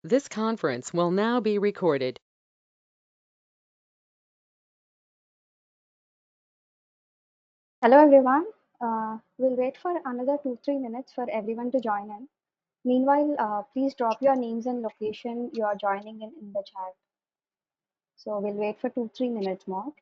This conference will now be recorded. Hello everyone. We'll wait for another 2-3 minutes for everyone to join in. Meanwhile, please drop your names and location you are joining in the chat. So we'll wait for 2-3 minutes more.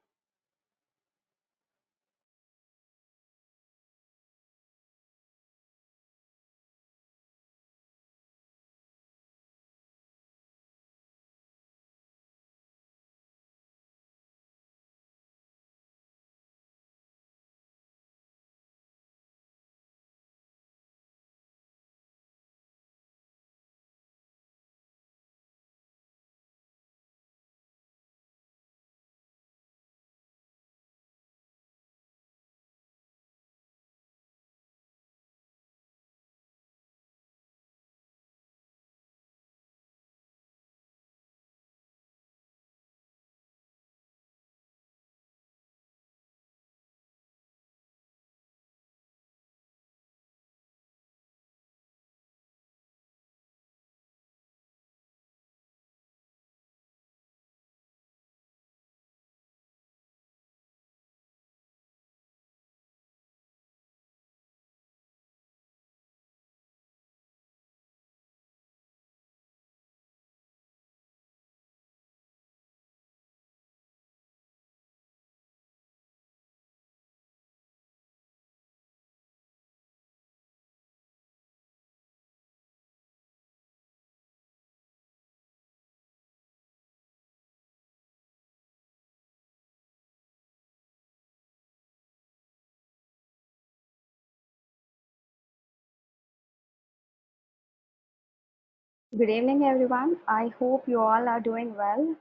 Good evening everyone. I hope you all are doing well.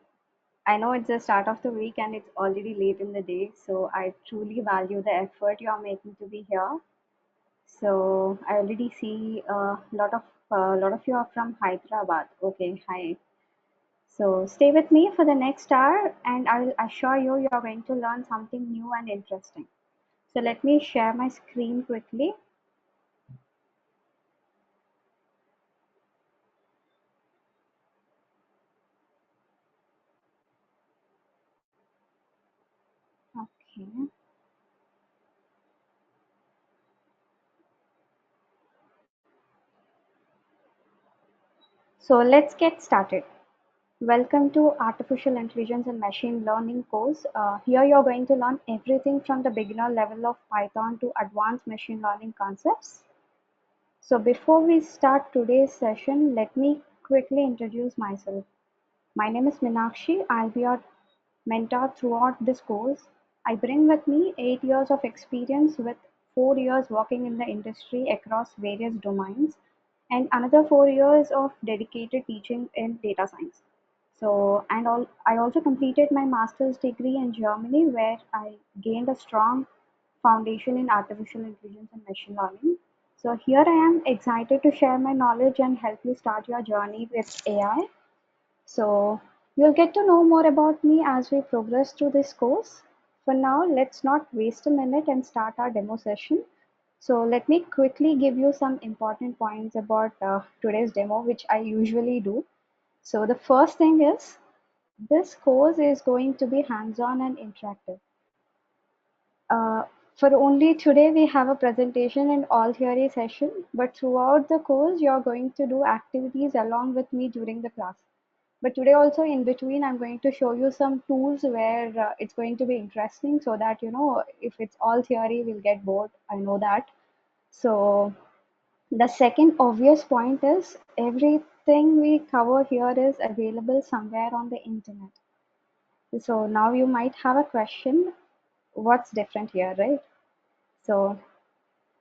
I know it's the start of the week and it's already late in the day, so I truly value the effort you are making to be here. So I already see a lot of you are from Hyderabad. Okay, hi. So stay with me for the next hour and I will assure you you're going to learn something new and interesting. So let me share my screen quickly. Okay. So let's get started. Welcome to Artificial Intelligence and Machine Learning course. Here you're going to learn everything from the beginner level of Python to advanced machine learning concepts. So before we start today's session, let me quickly introduce myself. My name is Minakshi. I'll be your mentor throughout this course. I bring with me 8 years of experience with 4 years working in the industry across various domains and another 4 years of dedicated teaching in data science. I also completed my master's degree in Germany where I gained a strong foundation in artificial intelligence and machine learning. So here I am excited to share my knowledge and help you start your journey with AI. So you'll get to know more about me as we progress through this course. For now, let's not waste a minute and start our demo session. So let me quickly give you some important points about today's demo, which I usually do. So the first thing is this course is going to be hands-on and interactive. Uh, for only today, we have a presentation and all theory session, but throughout the course, you're going to do activities along with me during the class. But today also in between, I'm going to show you some tools where it's going to be interesting so that, if it's all theory, we'll get bored. I know that. So the second obvious point is everything we cover here is available somewhere on the internet. So now you might have a question, what's different here, right? So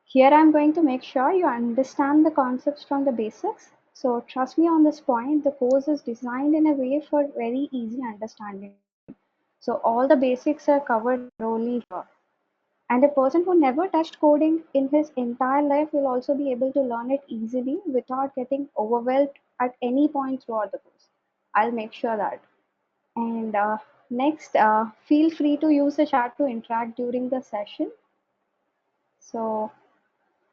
here I'm going to make sure you understand the concepts from the basics. So trust me on this point, the course is designed in a way for very easy understanding. So all the basics are covered thoroughly here. And a person who never touched coding in his entire life will also be able to learn it easily without getting overwhelmed at any point throughout the course. I'll make sure that. And next, feel free to use the chat to interact during the session. So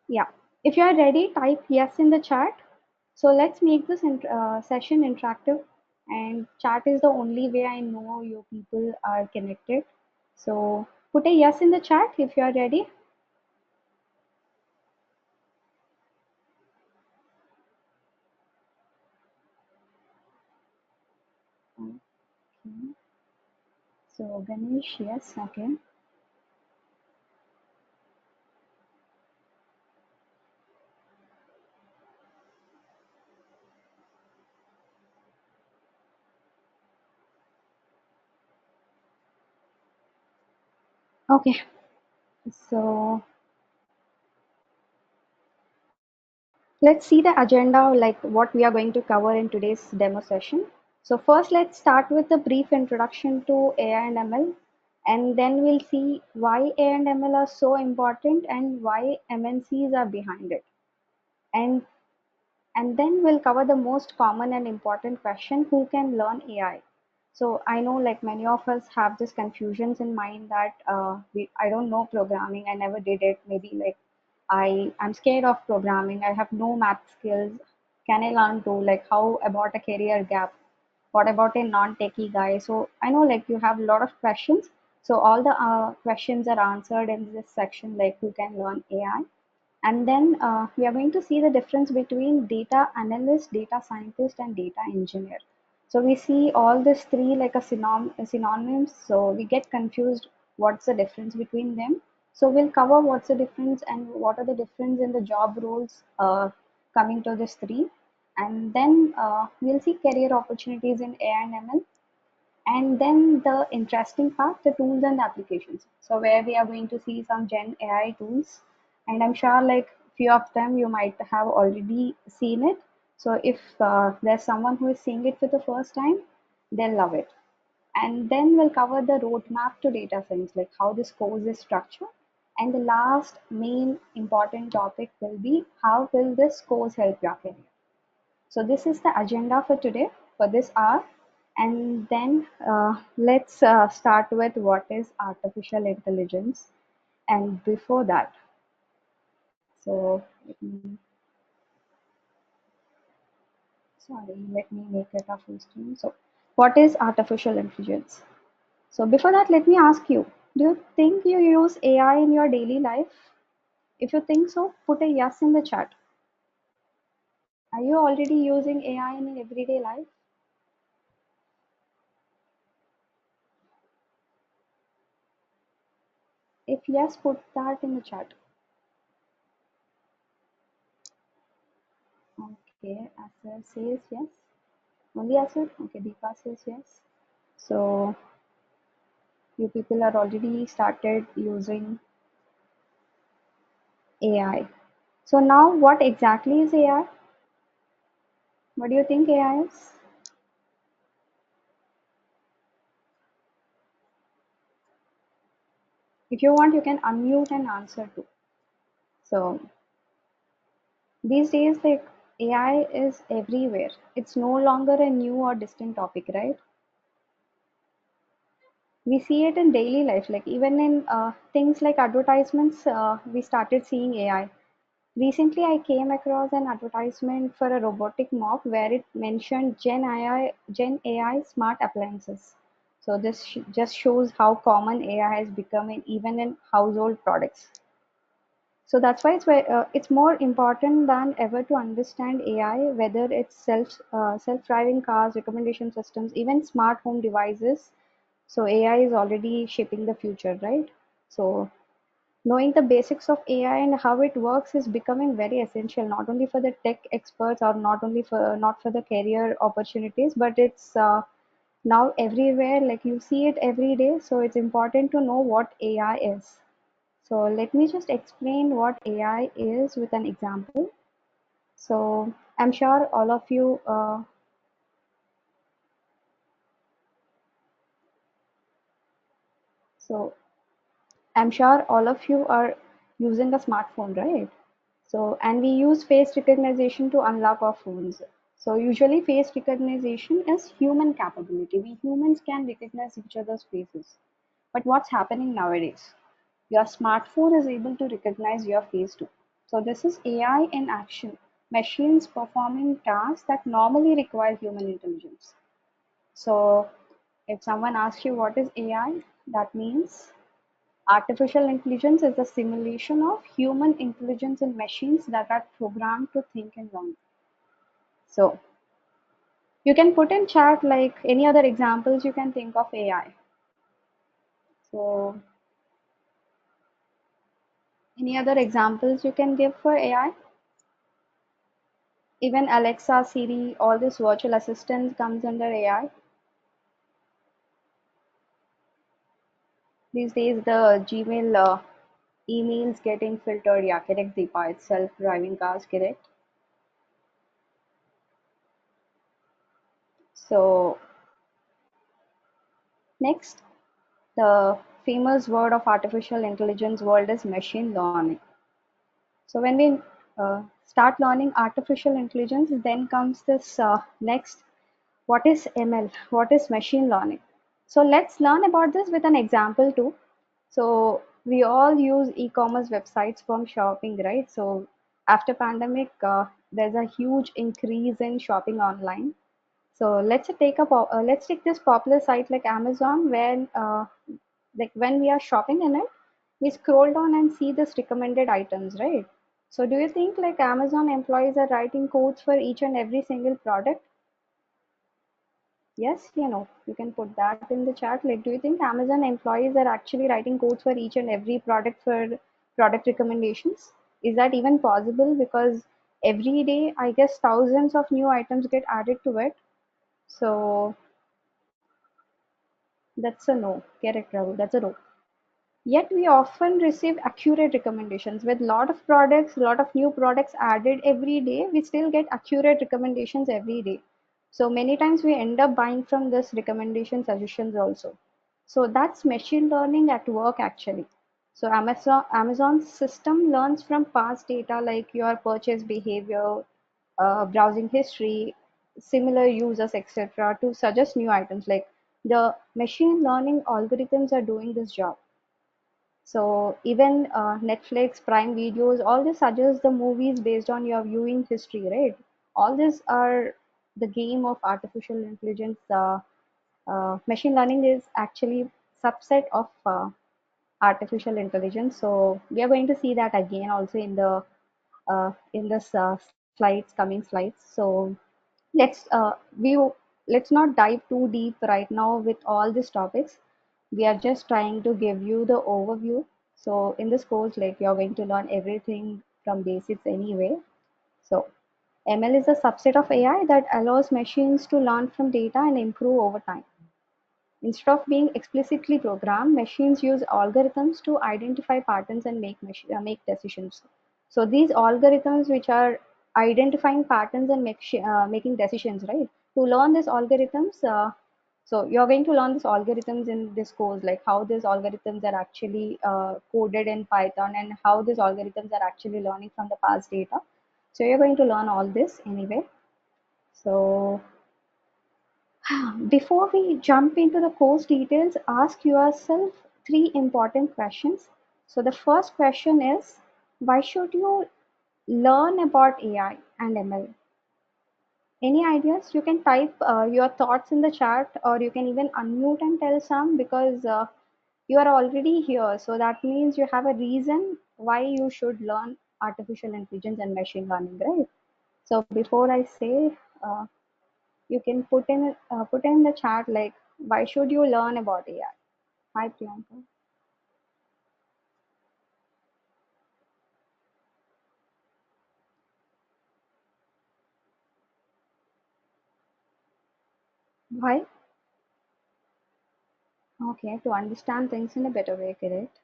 yeah, if you are ready, type yes in the chat. So let's make this session interactive, and chat is the only way I know you people are connected. So put a yes in the chat if you are ready. Okay. So Ganesh, yes, okay. Okay, so let's see the agenda, like what we are going to cover in today's demo session. So first, let's start with a brief introduction to AI and ML, and then we'll see why AI and ML are so important and why MNCs are behind it. And and then we'll cover the most common and important question: who can learn AI? So I know like many of us have this confusions in mind that I don't know programming, I never did it. Maybe like I'm scared of programming. I have no math skills. Can I learn to like how about a career gap? What about a non-techie guy? So I know like you have a lot of questions. So all the questions are answered in this section, like who can learn AI. And then we are going to see the difference between data analyst, data scientist, and data engineer. So we see all these three like a synonyms. So we get confused what's the difference between them. So we'll cover what's the difference and what are the difference in the job roles coming to this three. And then we'll see career opportunities in AI and ML, and then the interesting part, the tools and the applications. So where we are going to see some Gen AI tools, and I'm sure like few of them you might have already seen it. So if there's someone who is seeing it for the first time, they'll love it. And then we'll cover the roadmap to data science, like how this course is structured. And the last main important topic will be how will this course help your career. So this is the agenda for today, for this hour. And then let's start with what is artificial intelligence. And before that, so let me make it a full screen. So what is artificial intelligence? So before that, let me ask you, do you think you use AI in your daily life? If you think so, put a yes in the chat. Are you already using AI in your everyday life? If yes, put that in the chat. Okay, Asir says yes. Only Asir? Okay, Deepa says yes. So you people are already started using AI. So now what exactly is AI? What do you think AI is? If you want, you can unmute and answer too. So these days, like AI is everywhere. It's no longer a new or distant topic, right? We see it in daily life, like even in things like advertisements, we started seeing AI. Recently, I came across an advertisement for a robotic mop where it mentioned Gen AI smart appliances. So this just shows how common AI has become even in household products. So that's why it's more important than ever to understand AI, whether it's self-driving cars, recommendation systems, even smart home devices. So AI is already shaping the future, right? So knowing the basics of AI and how it works is becoming very essential, not only for the tech experts or not for the career opportunities, but it's now everywhere. Like you see it every day, so it's important to know what AI is. So let me just explain what AI is with an example. So I'm sure all of you. So I'm sure all of you are using a smartphone, right? So, and we use face recognition to unlock our phones. So, usually, face recognition is human capability. We humans can recognize each other's faces. But what's happening nowadays? Your smartphone is able to recognize your face too. So, this is AI in action. machines performing tasks that normally require human intelligence. So if someone asks you what is AI, that means artificial intelligence is the simulation of human intelligence in machines that are programmed to think and learn. So you can put in chat like any other examples you can think of AI. So any other examples you can give for AI? Even Alexa, Siri, all this virtual assistants comes under AI. These days the Gmail emails getting filtered. Yeah, correct, Deepa. It's self-driving cars, correct. So next, the famous word of artificial intelligence world is machine learning. So when we start learning artificial intelligence, then comes this next, what is ML? What is machine learning? So let's learn about this with an example too. So we all use e-commerce websites from shopping, right? So after pandemic, there's a huge increase in shopping online. So let's take this popular site like Amazon, where like when we are shopping in it, we scroll down and see this recommended items, right? So do you think like Amazon employees are writing codes for each and every single product? Yes, you can put that in the chat. Like, do you think Amazon employees are actually writing codes for each and every product for product recommendations? Is that even possible? Because every day, I guess thousands of new items get added to it. So that's a no. Correct, Rahul. That's a no. Yet we often receive accurate recommendations with lot of products, lot of new products added every day. We still get accurate recommendations every day. So many times we end up buying from this recommendation suggestions also. So that's machine learning at work actually. So Amazon's system learns from past data like your purchase behavior, browsing history, similar users, etc., to suggest new items. Like the machine learning algorithms are doing this job. So even Netflix, Prime Videos, all this suggests the movies based on your viewing history, right? All these are the game of artificial intelligence. Machine learning is actually subset of artificial intelligence. So we are going to see that again also in this coming slides. So let's we let's not dive too deep right now with all these topics. We are just trying to give you the overview. So in this course, like you're going to learn everything from basics anyway. So ML is a subset of AI that allows machines to learn from data and improve over time. Instead of being explicitly programmed, machines use algorithms to identify patterns and make decisions. So these algorithms, which are identifying patterns and making decisions, right? To learn these algorithms, so you're going to learn these algorithms in this course, like how these algorithms are actually coded in Python and how these algorithms are actually learning from the past data. So you're going to learn all this anyway. So before we jump into the course details, ask yourself three important questions. So the first question is, why should you learn about AI and ML? Any ideas? You can type your thoughts in the chat, or you can even unmute and tell some, because you are already here. So that means you have a reason why you should learn artificial intelligence and machine learning, right? So before I say, you can put in the chat like, why should you learn about AI? Hi Priyanka. Why? Okay, to understand things in a better way, correct?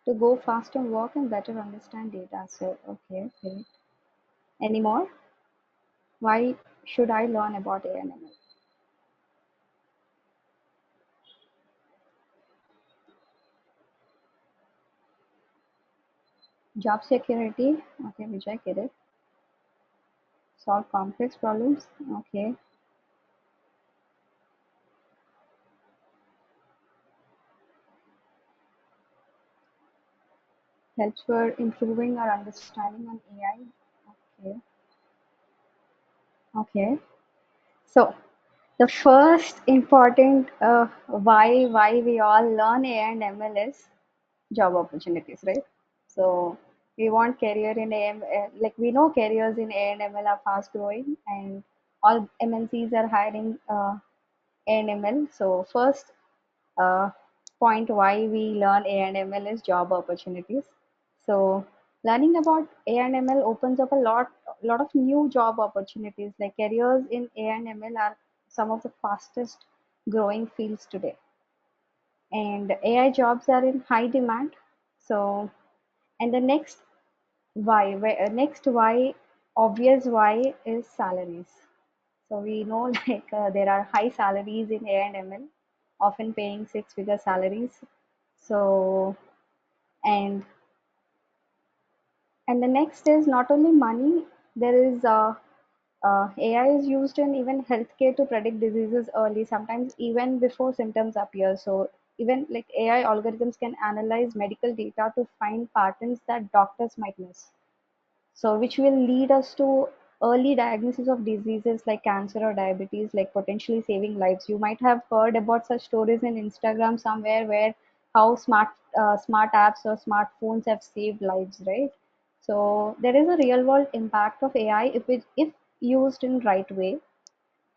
To go fast and work and better understand data. So okay, great. Any more? Why should I learn about AI and ML? Job security. Okay, Vijay, correct. Solve complex problems. Okay. helps for improving our understanding on AI. Okay. Okay. So the first important why we all learn AI and ML is job opportunities, right? So we want career in AM, like we know careers in A and ML are fast growing, and all MNCs are hiring A and ML. So first uh, point why we learn A and ML is job opportunities. So learning about A and ML opens up a lot of new job opportunities. Like careers in A and ML are some of the fastest growing fields today, and AI jobs are in high demand. So and the next why, obvious why is salaries. So we know like there are high salaries in A and ML, often paying six-figure salaries. So and and the next is not only money. There is AI is used in even healthcare to predict diseases early, sometimes even before symptoms appear. So even like AI algorithms can analyze medical data to find patterns that doctors might miss. So which will lead us to early diagnosis of diseases like cancer or diabetes, like potentially saving lives. You might have heard about such stories in Instagram somewhere where how smart apps or smartphones have saved lives, right? So there is a real world impact of AI if used in right way.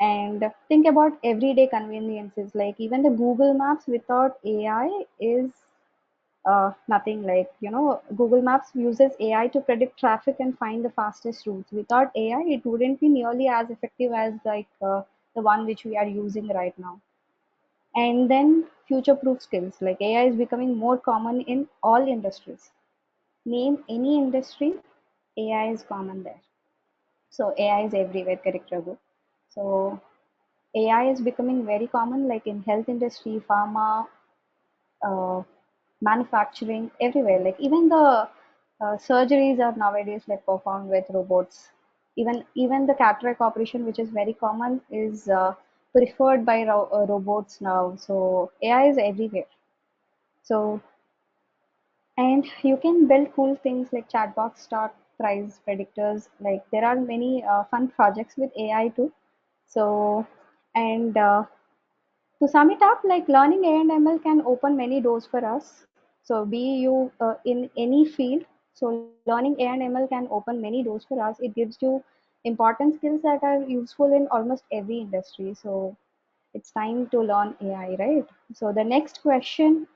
And think about everyday conveniences, like even the Google Maps without AI is nothing. Like Google Maps uses AI to predict traffic and find the fastest routes. Without AI it wouldn't be nearly as effective as like the one which we are using right now. And then future proof skills, like AI is becoming more common in all industries. Name any industry, AI is common there. So AI is everywhere, correct, Raghu? So AI is becoming very common, like in health industry, pharma, uh, manufacturing, everywhere. Like even the surgeries are nowadays like performed with robots. Even the cataract operation, which is very common, is preferred by robots now. So AI is everywhere. So and you can build cool things like chatbots, stock price predictors. Like there are many fun projects with AI too. So and to sum it up, like learning A and ML can open many doors for us. So be you in any field. So learning A and ML can open many doors for us. It gives you important skills that are useful in almost every industry. So it's time to learn AI, right? So the next question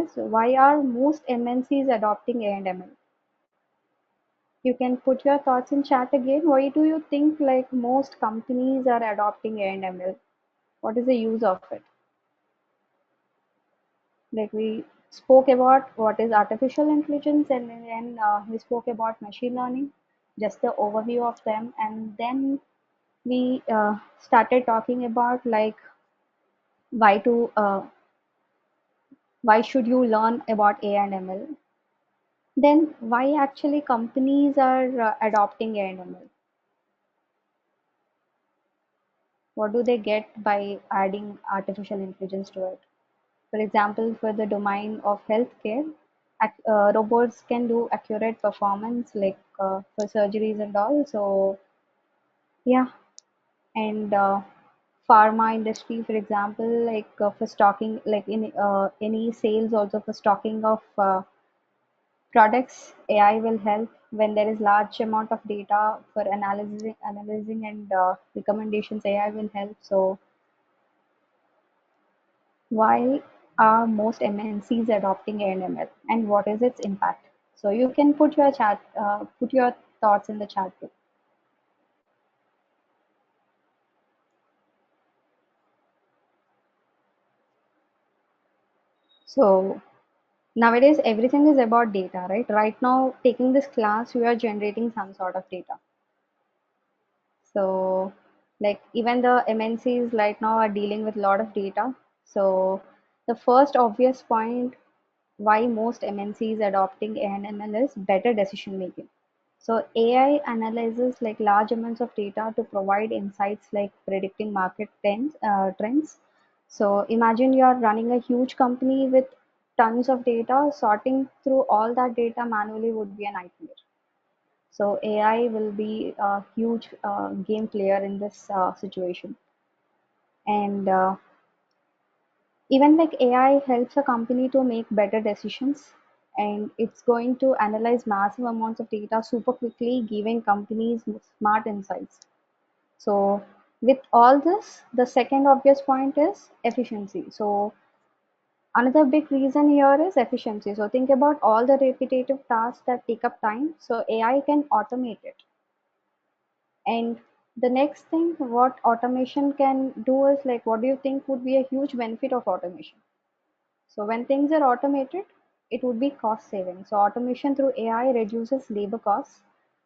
is, why are most MNCs adopting A and ML? You can put your thoughts in chat again. Why do you think like most companies are adopting A and ML? What is the use of it? Like we spoke about what is artificial intelligence, and then we spoke about machine learning, just the overview of them, and then we started talking about like why to why should you learn about A and ML. Then why actually companies are adopting A and ML? What do they get by adding artificial intelligence to it? For example, for the domain of healthcare, robots can do accurate performance like for surgeries and all. So yeah, and pharma industry, for example, like for stocking, like in any sales also for stocking of products, AI will help when there is large amount of data for analyzing and recommendations. AI will help. So why are most MNCs adopting ANML, and what is its impact? So you can put your thoughts in the chat too. So nowadays everything is about data, right? Right now, taking this class, we are generating some sort of data. So like even the MNCs right now are dealing with a lot of data. So the first obvious point why most MNCs adopting ANML is better decision making. So AI analyzes like large amounts of data to provide insights like predicting market trends. So imagine you are running a huge company with tons of data. Sorting through all that data manually would be a nightmare. So AI will be a huge game player in this situation. And even like AI helps a company to make better decisions, and it's going to analyze massive amounts of data super quickly, giving companies smart insights. So with all this, the second obvious point is efficiency. So another big reason here is efficiency. So think about all the repetitive tasks that take up time. So AI can automate it. And the next thing, what automation can do is like, what do you think would be a huge benefit of automation? So when things are automated, it would be cost saving. So automation through AI reduces labor costs.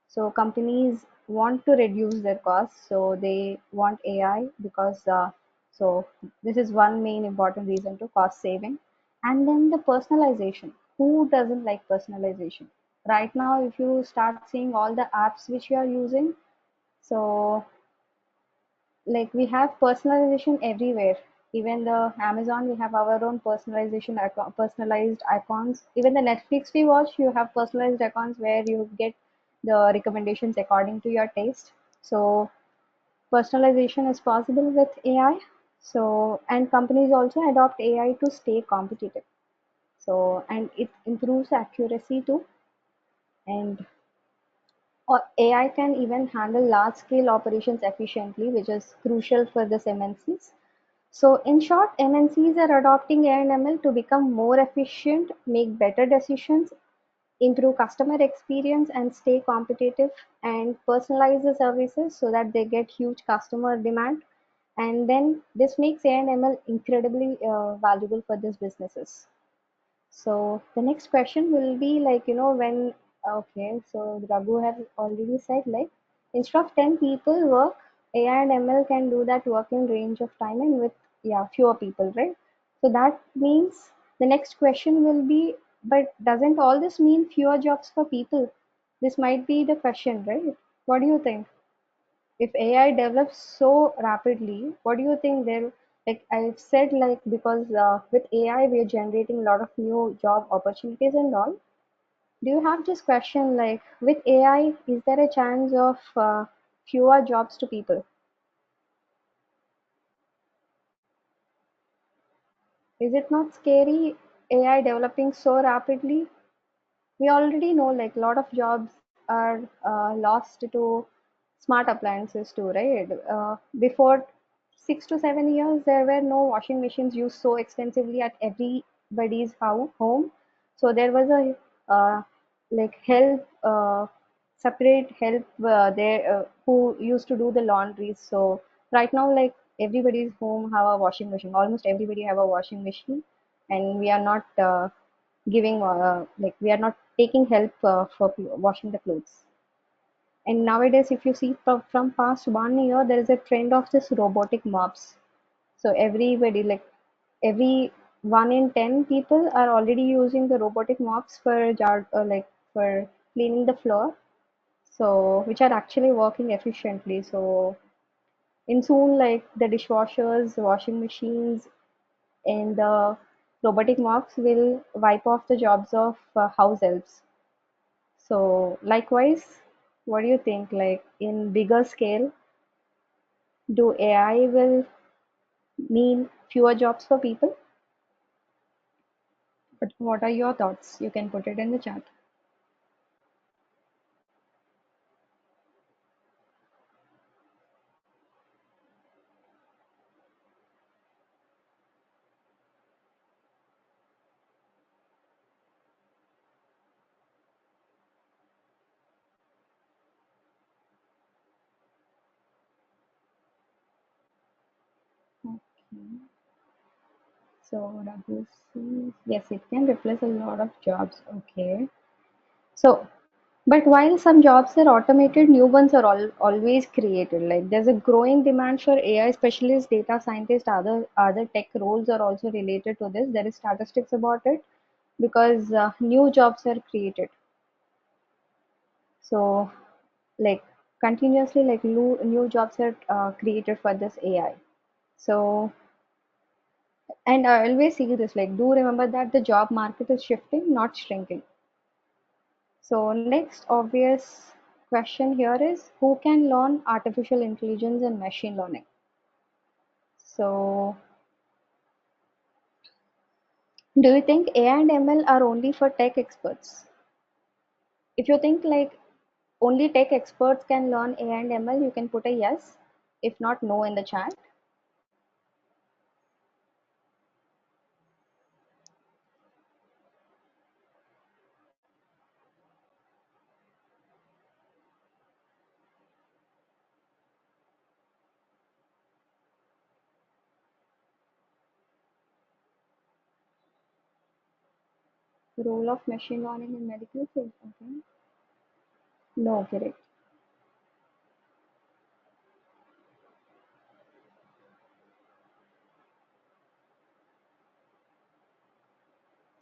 So companies want to reduce their costs, so they want AI because so this is one main important reason to cost saving. And then the personalization. Who doesn't like personalization? Right now, if you start seeing all the apps which you are using, so like we have personalization everywhere. Even the Amazon, we have our own personalized icons. Even the Netflix we watch, you have personalized icons where you get the recommendations according to your taste. So personalization is possible with AI. So and companies also adopt AI to stay competitive. So and it improves accuracy too. And AI can even handle large scale operations efficiently, which is crucial for the MNCs. So in short, MNCs are adopting AI and ML to become more efficient, make better decisions, improve customer experience, and stay competitive, and personalize the services so that they get huge customer demand. And then this makes AI and ML incredibly valuable for these businesses. So the next question will be like, when, okay, so Raghu has already said like, instead of 10 people work, AI and ML can do that work in range of time and with, yeah, fewer people, right? So that means the next question will be, but doesn't all this mean fewer jobs for people? This might be the question, right? What do you think? If AI develops so rapidly, what do you think there? Like I've said, like because with AI we are generating a lot of new job opportunities and all. Do you have this question like with AI, is there a chance of fewer jobs to people? Is it not scary? AI developing so rapidly? We already know like a lot of jobs are lost to smart appliances too, right? Before 6 to 7 years, there were no washing machines used so extensively at everybody's home. So there was a like help separate help there who used to do the laundry. So right now, like everybody's home have a washing machine. Almost everybody have a washing machine, and we are not giving like we are not taking help for washing the clothes. And nowadays, if you see from past 1 year, there is a trend of this robotic mops. So everybody, like every 1 in 10 people are already using the robotic mops for like for cleaning the floor. So which are actually working efficiently. So in soon, like the dishwashers, washing machines, and the robotic mops will wipe off the jobs of house elves. So likewise, what do you think? Like in bigger scale, do AI will mean fewer jobs for people? But what are your thoughts? You can put it in the chat. Okay. So Raghu says, yes, it can replace a lot of jobs. Okay. So, but while some jobs are automated, new ones are always created. Like there's a growing demand for AI specialists, data scientists, other tech roles are also related to this. There is statistics about it because new jobs are created. So like continuously, like new jobs are created for this AI. So And I always see this, like, do remember that the job market is shifting, not shrinking. So next obvious question here is, who can learn artificial intelligence and machine learning? So do you think AI and ML are only for tech experts? If you think like only tech experts can learn AI and ML, you can put a yes. If not, no in the chat. Role of machine learning in medical field. Okay. No, correct.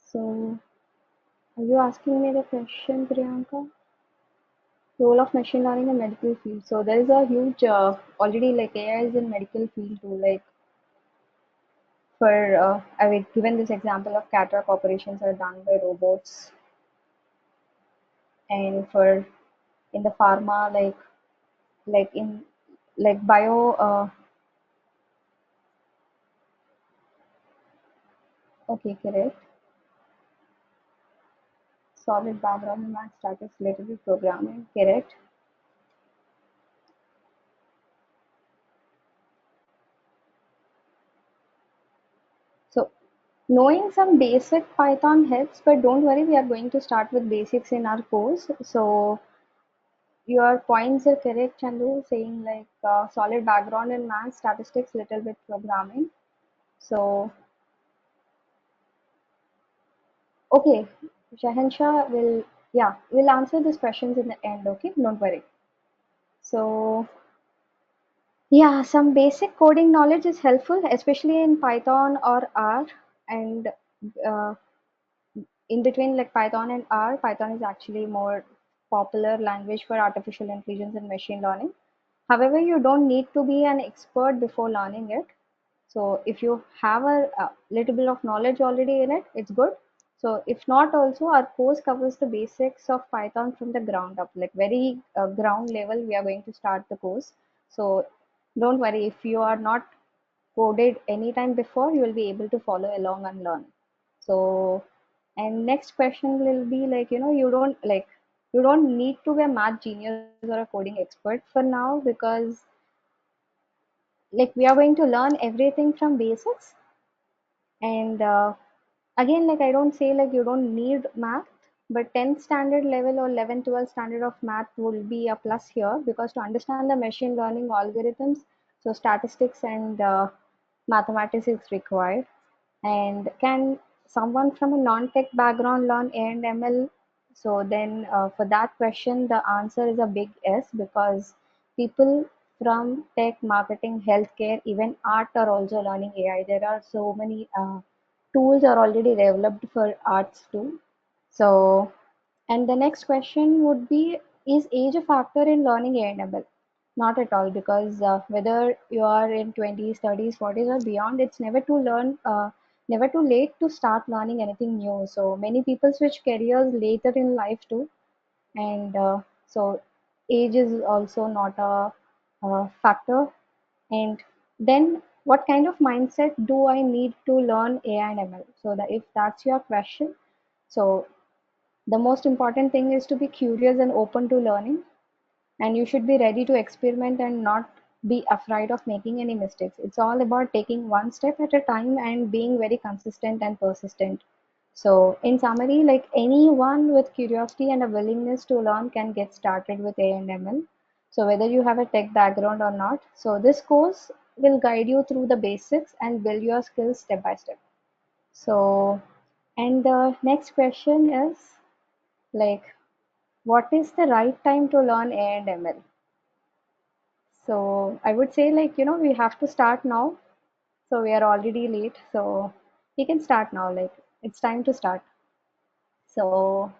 So are you asking me the question, Priyanka? Role of machine learning in medical field. So there is a huge already like AI is in medical field too. Like for I mean, given this example of cataract operations are done by robots, and for in the pharma like in like bio okay, correct. Solid background in math, statistics, related to programming, correct. So knowing some basic Python helps, but don't worry, we are going to start with basics in our course. So your points are correct, Chandu, saying like solid background in math, statistics, little bit programming. So okay, Shahanshah will, yeah, we'll answer these questions in the end. Okay, don't worry. So yeah, some basic coding knowledge is helpful, especially in Python or R. And uh, in between like Python and R, Python is actually more popular language for artificial intelligence and machine learning. However, you don't need to be an expert before learning it. So if you have a little bit of knowledge already in it, it's good. So if not, also our course covers the basics of Python from the ground up, like very ground level. We are going to start the course. So don't worry, if you are not coded anytime before, you will be able to follow along and learn. So, and next question will be like, you don't need to be a math genius or a coding expert for now, because like we are going to learn everything from basics. And again, like I don't say like you don't need math, but 10th standard level or 11th 12th standard of math will be a plus here, because to understand the machine learning algorithms, so statistics and mathematics is required. And can someone from a non-tech background learn A and ML? So then for that question, the answer is a big yes, because people from tech, marketing, healthcare, even art are also learning AI. There are so many tools are already developed for arts too. So, and the next question would be, is age a factor in learning A&ML? Not at all, because whether you are in 20s, 30s, 40s, or beyond, it's never too never too late to start learning anything new. So many people switch careers later in life too, and so age is also not a factor. And then, what kind of mindset do I need to learn AI and ML? So that if that's your question, so the most important thing is to be curious and open to learning, and you should be ready to experiment and not be afraid of making any mistakes. It's all about taking one step at a time and being very consistent and persistent. So, in summary, like anyone with curiosity and a willingness to learn can get started with A and ML. So, whether you have a tech background or not, so this course will guide you through the basics and build your skills step by step. So, and the next question is like, what is the right time to learn A and ML? So I would say like, we have to start now. So we are already late. So we can start now. Like it's time to start. So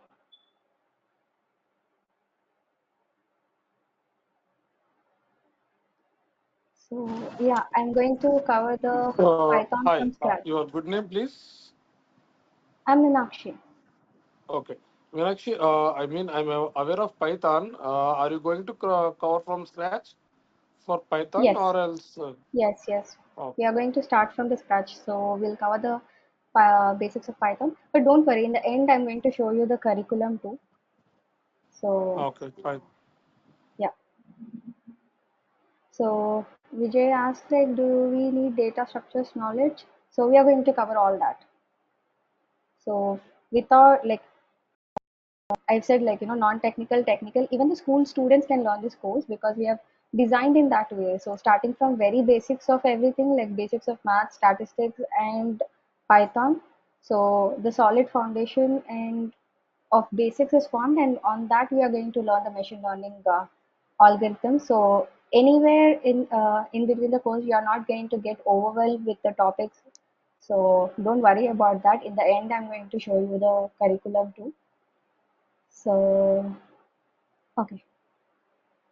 So yeah, I'm going to cover the Python Hi, from scratch. your good name, please. I'm Minakshi. Okay. Meenakshi, I'm aware of Python. Are you going to cover from scratch for Python Yes, or else? yes. Oh, We are going to start from the scratch. So we'll cover the basics of Python. But don't worry, in the end, I'm going to show you the curriculum too. So okay, fine. yeah. So Vijay asked like, do we need data structures knowledge? So we are going to cover all that. So without like I've said like non-technical, technical, even the school students can learn this course because we have designed in that way. So starting from very basics of everything like basics of math, statistics and Python. So the solid foundation and of basics is formed, and on that we are going to learn the machine learning algorithms. So anywhere in between the course, you are not going to get overwhelmed with the topics. So don't worry about that. In the end, I'm going to show you the curriculum too. So okay,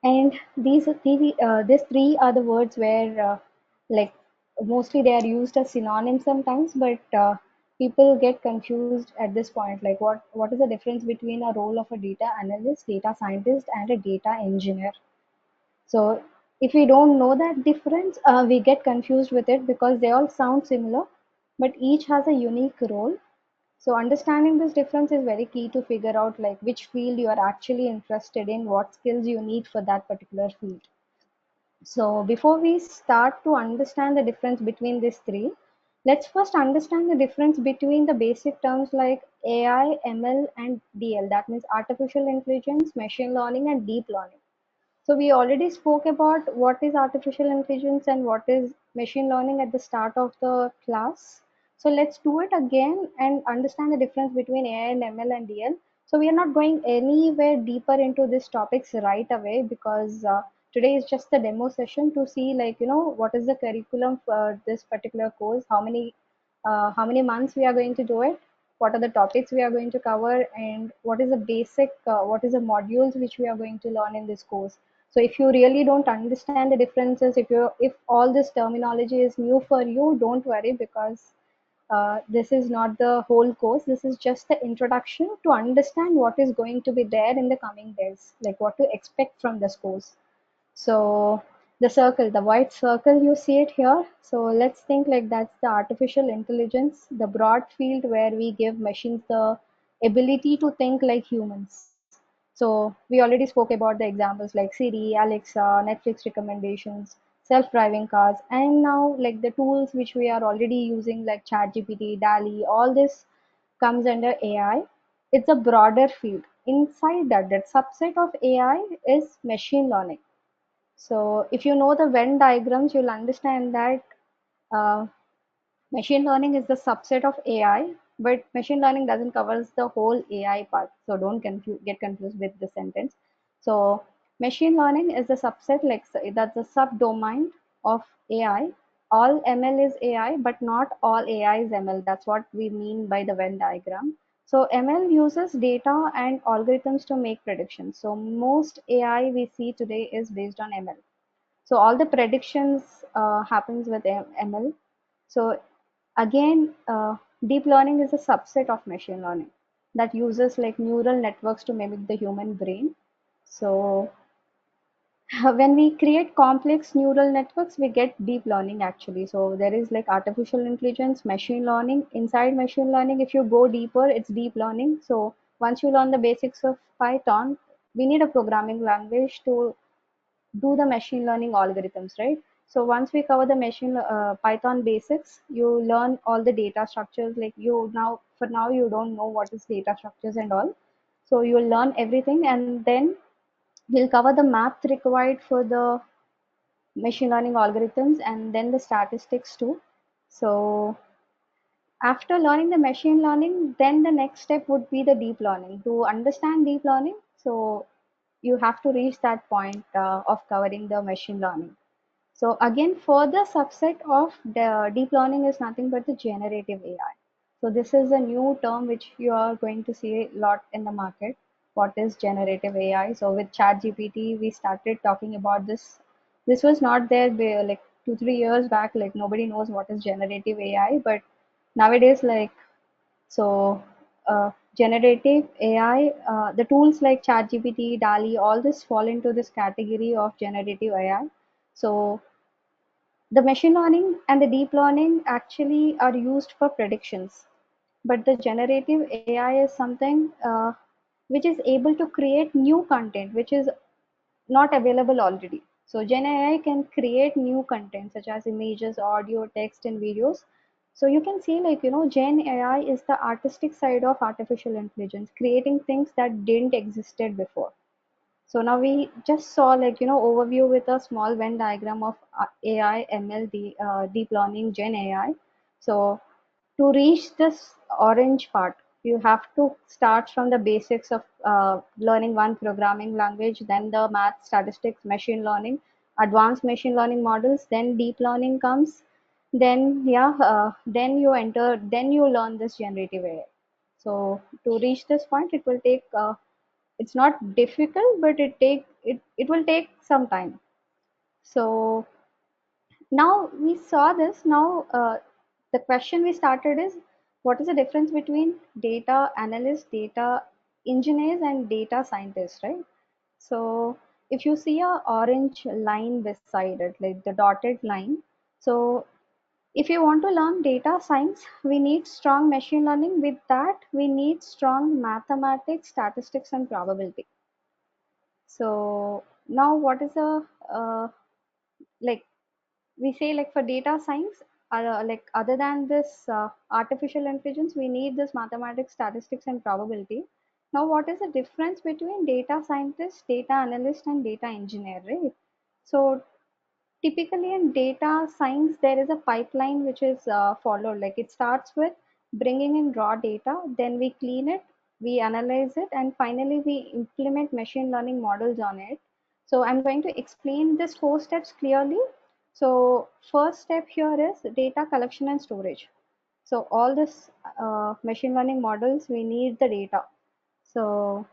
and these three are the words where like mostly they are used as synonyms sometimes, but people get confused at this point. Like what is the difference between a role of a data analyst, data scientist, and a data engineer? So if we don't know that difference, we get confused with it because they all sound similar, but each has a unique role. So understanding this difference is very key to figure out like which field you are actually interested in, what skills you need for that particular field. So before we start to understand the difference between these three, let's first understand the difference between the basic terms like AI, ML, and DL. That means artificial intelligence, machine learning, and deep learning. So we already spoke about what is artificial intelligence and what is machine learning at the start of the class. So let's do it again and understand the difference between AI and ML and DL. So we are not going anywhere deeper into these topics right away because today is just the demo session to see like what is the curriculum for this particular course, how many months we are going to do it, what are the topics we are going to cover, and what is the what is the modules which we are going to learn in this course. So if you really don't understand the differences, if all this terminology is new for you, don't worry because this is not the whole course. This is just the introduction to understand what is going to be there in the coming days, like what to expect from this course. So the circle, the white circle, you see it here. So let's think like that's the artificial intelligence, the broad field where we give machines the ability to think like humans. So we already spoke about the examples like Siri, Alexa, Netflix recommendations, self-driving cars, and now like the tools which we are already using like ChatGPT, DALI, all this comes under AI. It's a broader field. Inside that, that subset of AI is machine learning. So if you know the Venn diagrams, you'll understand that uh, machine learning is the subset of AI, but machine learning doesn't covers the whole AI part. So don't get confused with the sentence. So machine learning is the subset, like that's the subdomain of AI. All ML is AI, but not all AI is ML. That's what we mean by the Venn diagram. So ML uses data and algorithms to make predictions. So most AI we see today is based on ML. So all the predictions happens with ML. So again, deep learning is a subset of machine learning that uses like neural networks to mimic the human brain. So when we create complex neural networks, we get deep learning actually. So there is like artificial intelligence, machine learning. Inside machine learning, if you go deeper, it's deep learning. So once you learn the basics of Python, we need a programming language to do the machine learning algorithms, right? So once we cover the machine Python basics, you learn all the data structures. Like you now, for now, you don't know what is data structures and all. So you'll learn everything, and then we'll cover the math required for the machine learning algorithms, and then the statistics too. So after learning the machine learning, then the next step would be the deep learning. To understand deep learning, so you have to reach that point of covering the machine learning. So again, further subset of the deep learning is nothing but the generative AI. So this is a new term which you are going to see a lot in the market. What is generative AI? So with ChatGPT, we started talking about this This was not there like 2 3 years back. Like nobody knows what is generative AI, but nowadays, like, so generative AI, the tools like ChatGPT, DALI, all this fall into this category of generative AI. So the machine learning and the deep learning actually are used for predictions, but the generative AI is something which is able to create new content which is not available already. So Gen AI can create new content such as images, audio, text, and videos. So you can see, like, Gen AI is the artistic side of artificial intelligence, creating things that didn't existed before. So now we just saw, like, overview with a small Venn diagram of AI, ML, deep learning, Gen AI. So to reach this orange part, you have to start from the basics of learning one programming language, then the math, statistics, machine learning, advanced machine learning models, then deep learning comes. Then, yeah, then you learn this generative AI. So to reach this point, it will take, it's not difficult, but it will take some time. So now we saw this. Now the question we started is, what is the difference between data analysts, data engineers, and data scientists, right? So if you see a orange line beside it, like the dotted line, so if you want to learn data science, we need strong machine learning. With that, we need strong mathematics, statistics, and probability. So now what is a like we say, like, for data science, like, other than this artificial intelligence, we need this mathematics, statistics, and probability. Now what is the difference between data scientist, data analyst, and data engineer, right? So typically in data science, there is a pipeline which is followed. Like, it starts with bringing in raw data, then we clean it, we analyze it, and finally we implement machine learning models on it. So I'm going to explain this 4 steps clearly. So first step here is data collection and storage. So all this machine learning models, we need the data. So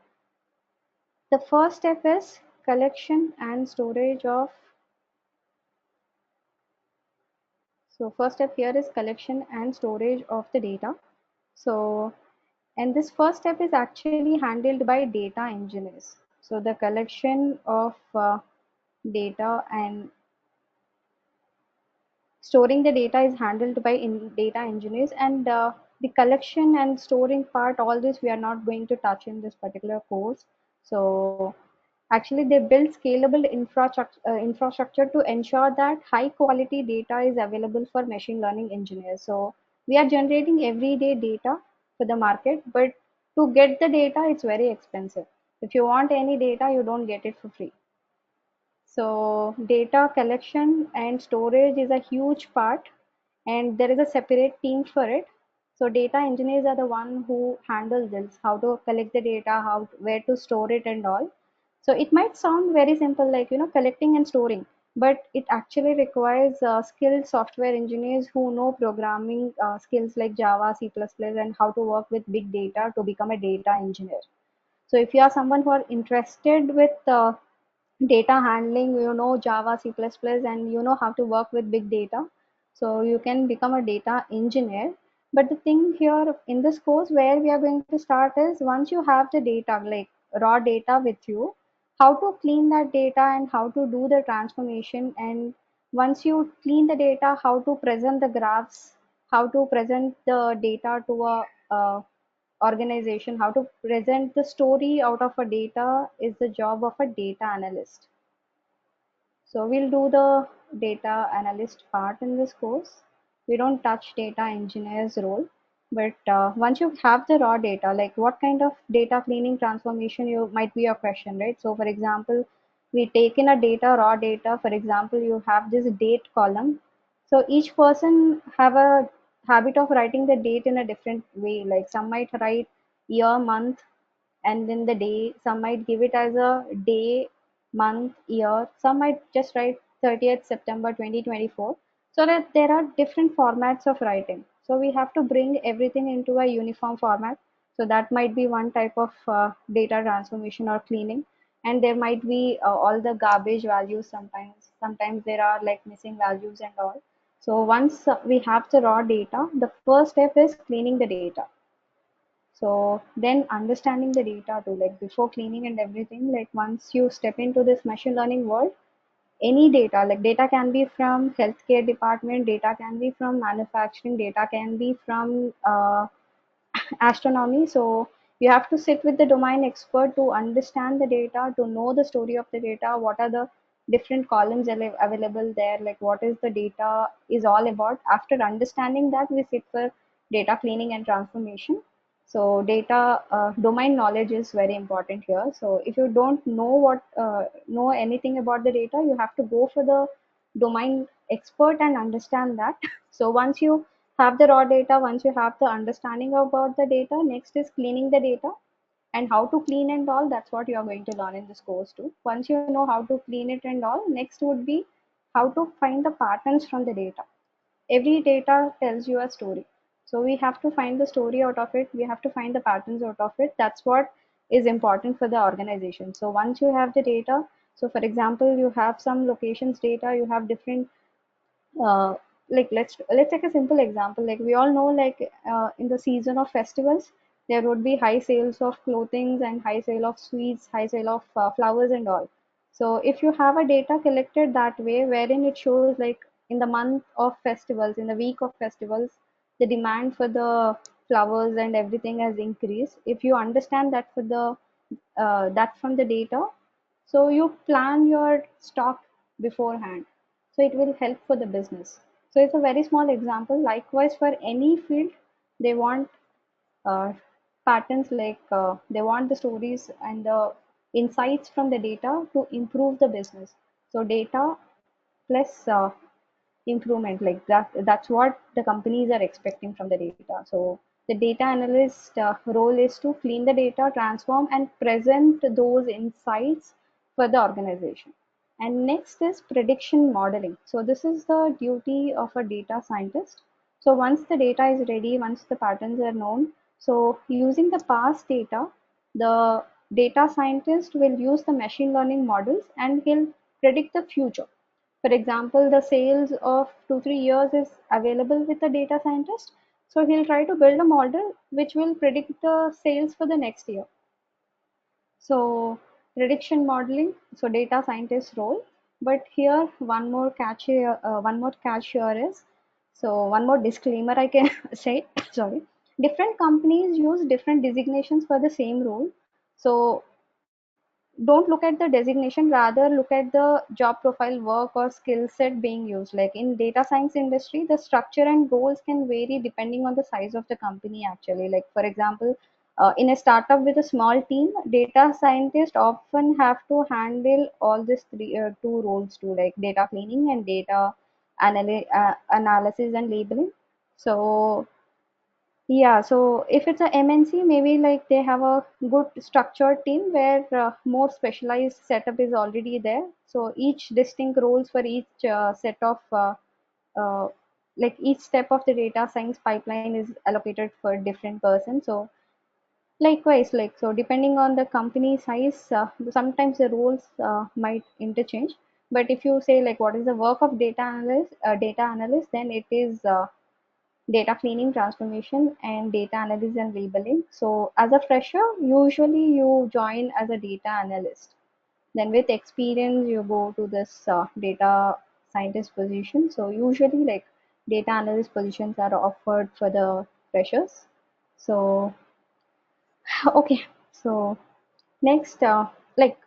the first step is collection and storage of. So first step here is collection and storage of the data. So, and this first step is actually handled by data engineers. So the collection of data and storing the data is handled by data engineers, and the collection and storing part, all this we are not going to touch in this particular course. So actually they build scalable infrastructure to ensure that high quality data is available for machine learning engineers. So we are generating everyday data for the market, but to get the data, it's very expensive. If you want any data, you don't get it for free. So data collection and storage is a huge part, and there is a separate team for it. So data engineers are the one who handle this, how to collect the data, how where to store it, and all. So it might sound very simple, like, collecting and storing, but it actually requires skilled software engineers who know programming skills like Java, C++, and how to work with big data to become a data engineer. So if you are someone who are interested with data handling, Java, C++, and you know how to work with big data, so you can become a data engineer. But the thing here in this course where we are going to start is, once you have the data, like raw data with you, how to clean that data and how to do the transformation. And once you clean the data, how to present the graphs, how to present the data to a organization, how to present the story out of a data, is the job of a data analyst. So we'll do the data analyst part in this course. We don't touch data engineer's role, but once you have the raw data, like, what kind of data cleaning transformation you might be your question, right? So for example, we take in a data, raw data. For example, you have this date column. So each person have a habit of writing the date in a different way. Like, some might write year, month, and then the day. Some might give it as a day, month, year. Some might just write 30th September 2024. So that there are different formats of writing. So we have to bring everything into a uniform format. So that might be one type of data transformation or cleaning. and there might be all the garbage values. Sometimes there are like missing values and all. So once we have the raw data, the first step is cleaning the data. So then understanding the data too, like before cleaning and everything, like once you step into this machine learning world, any data, like data can be from healthcare department, data can be from manufacturing, data can be from astronomy. So you have to sit with the domain expert to understand the data, to know the story of the data, what are the different columns available there, like what is the data is all about. After understanding that, we sit for data cleaning and transformation. So data domain knowledge is very important here. So if you don't know anything about the data, you have to go for the domain expert and understand that. So once you have the raw data, once you have the understanding about the data, next is cleaning the data, and how to clean and all, that's what you are going to learn in this course too. Once you know how to clean it and all, next would be how to find the patterns from the data. Every data tells you a story, so we have to find the story out of it, we have to find the patterns out of it. That's what is important for the organization. So once you have the data, so for example, you have some locations data, you have different uh, like let's take a simple example. Like we all know, like in the season of festivals, there would be high sales of clothing and high sale of sweets, high sale of flowers and all. So if you have a data collected that way, wherein it shows like in the month of festivals, in the week of festivals, the demand for the flowers and everything has increased. If you understand that for the that from the data, so you plan your stock beforehand, so it will help for the business. So it's a very small example. Likewise, for any field, they want uh, patterns, like they want the stories and the insights from the data to improve the business. So data plus improvement, like that's what the companies are expecting from the data. So the data analyst role is to clean the data, transform and present those insights for the organization. And next is prediction modeling. So this is the duty of a data scientist. So once the data is ready, once the patterns are known, so using the past data, the data scientist will use the machine learning models and he'll predict the future. For example, the sales of 2 3 years is available with the data scientist. So he'll try to build a model which will predict the sales for the next year. So prediction modeling, so data scientist role. But here one more catch here is, so one more disclaimer I can say, sorry. Different companies use different designations for the same role. So don't look at the designation, rather look at the job profile, work or skill set being used. Like in data science industry, the structure and roles can vary depending on the size of the company actually. Like for example, in a startup with a small team, data scientists often have to handle all these two roles too, like data cleaning and data analysis and labeling. So yeah, so if it's a MNC, maybe like they have a good structured team where more specialized setup is already there. So each distinct roles for each set of uh, like each step of the data science pipeline is allocated for different person. So likewise, like so depending on the company size, sometimes the roles might interchange. But if you say like what is the work of data analyst, then it is data cleaning, transformation, and data analysis and labeling. So as a fresher, usually you join as a data analyst. Then with experience, you go to this data scientist position. So usually like data analyst positions are offered for the freshers. So okay, so next, like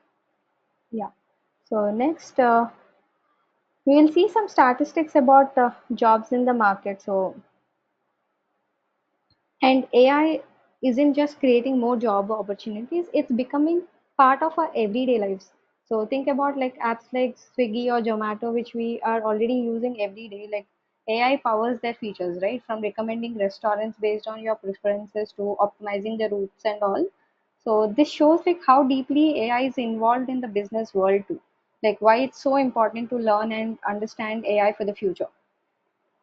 yeah, so next we will see some statistics about jobs in the market. So and AI isn't just creating more job opportunities, it's becoming part of our everyday lives. So think about like apps like Swiggy or Zomato, which we are already using every day. Like AI powers their features, right? From recommending restaurants based on your preferences to optimizing the routes and all. So this shows like how deeply AI is involved in the business world too. Like why it's so important to learn and understand AI for the future.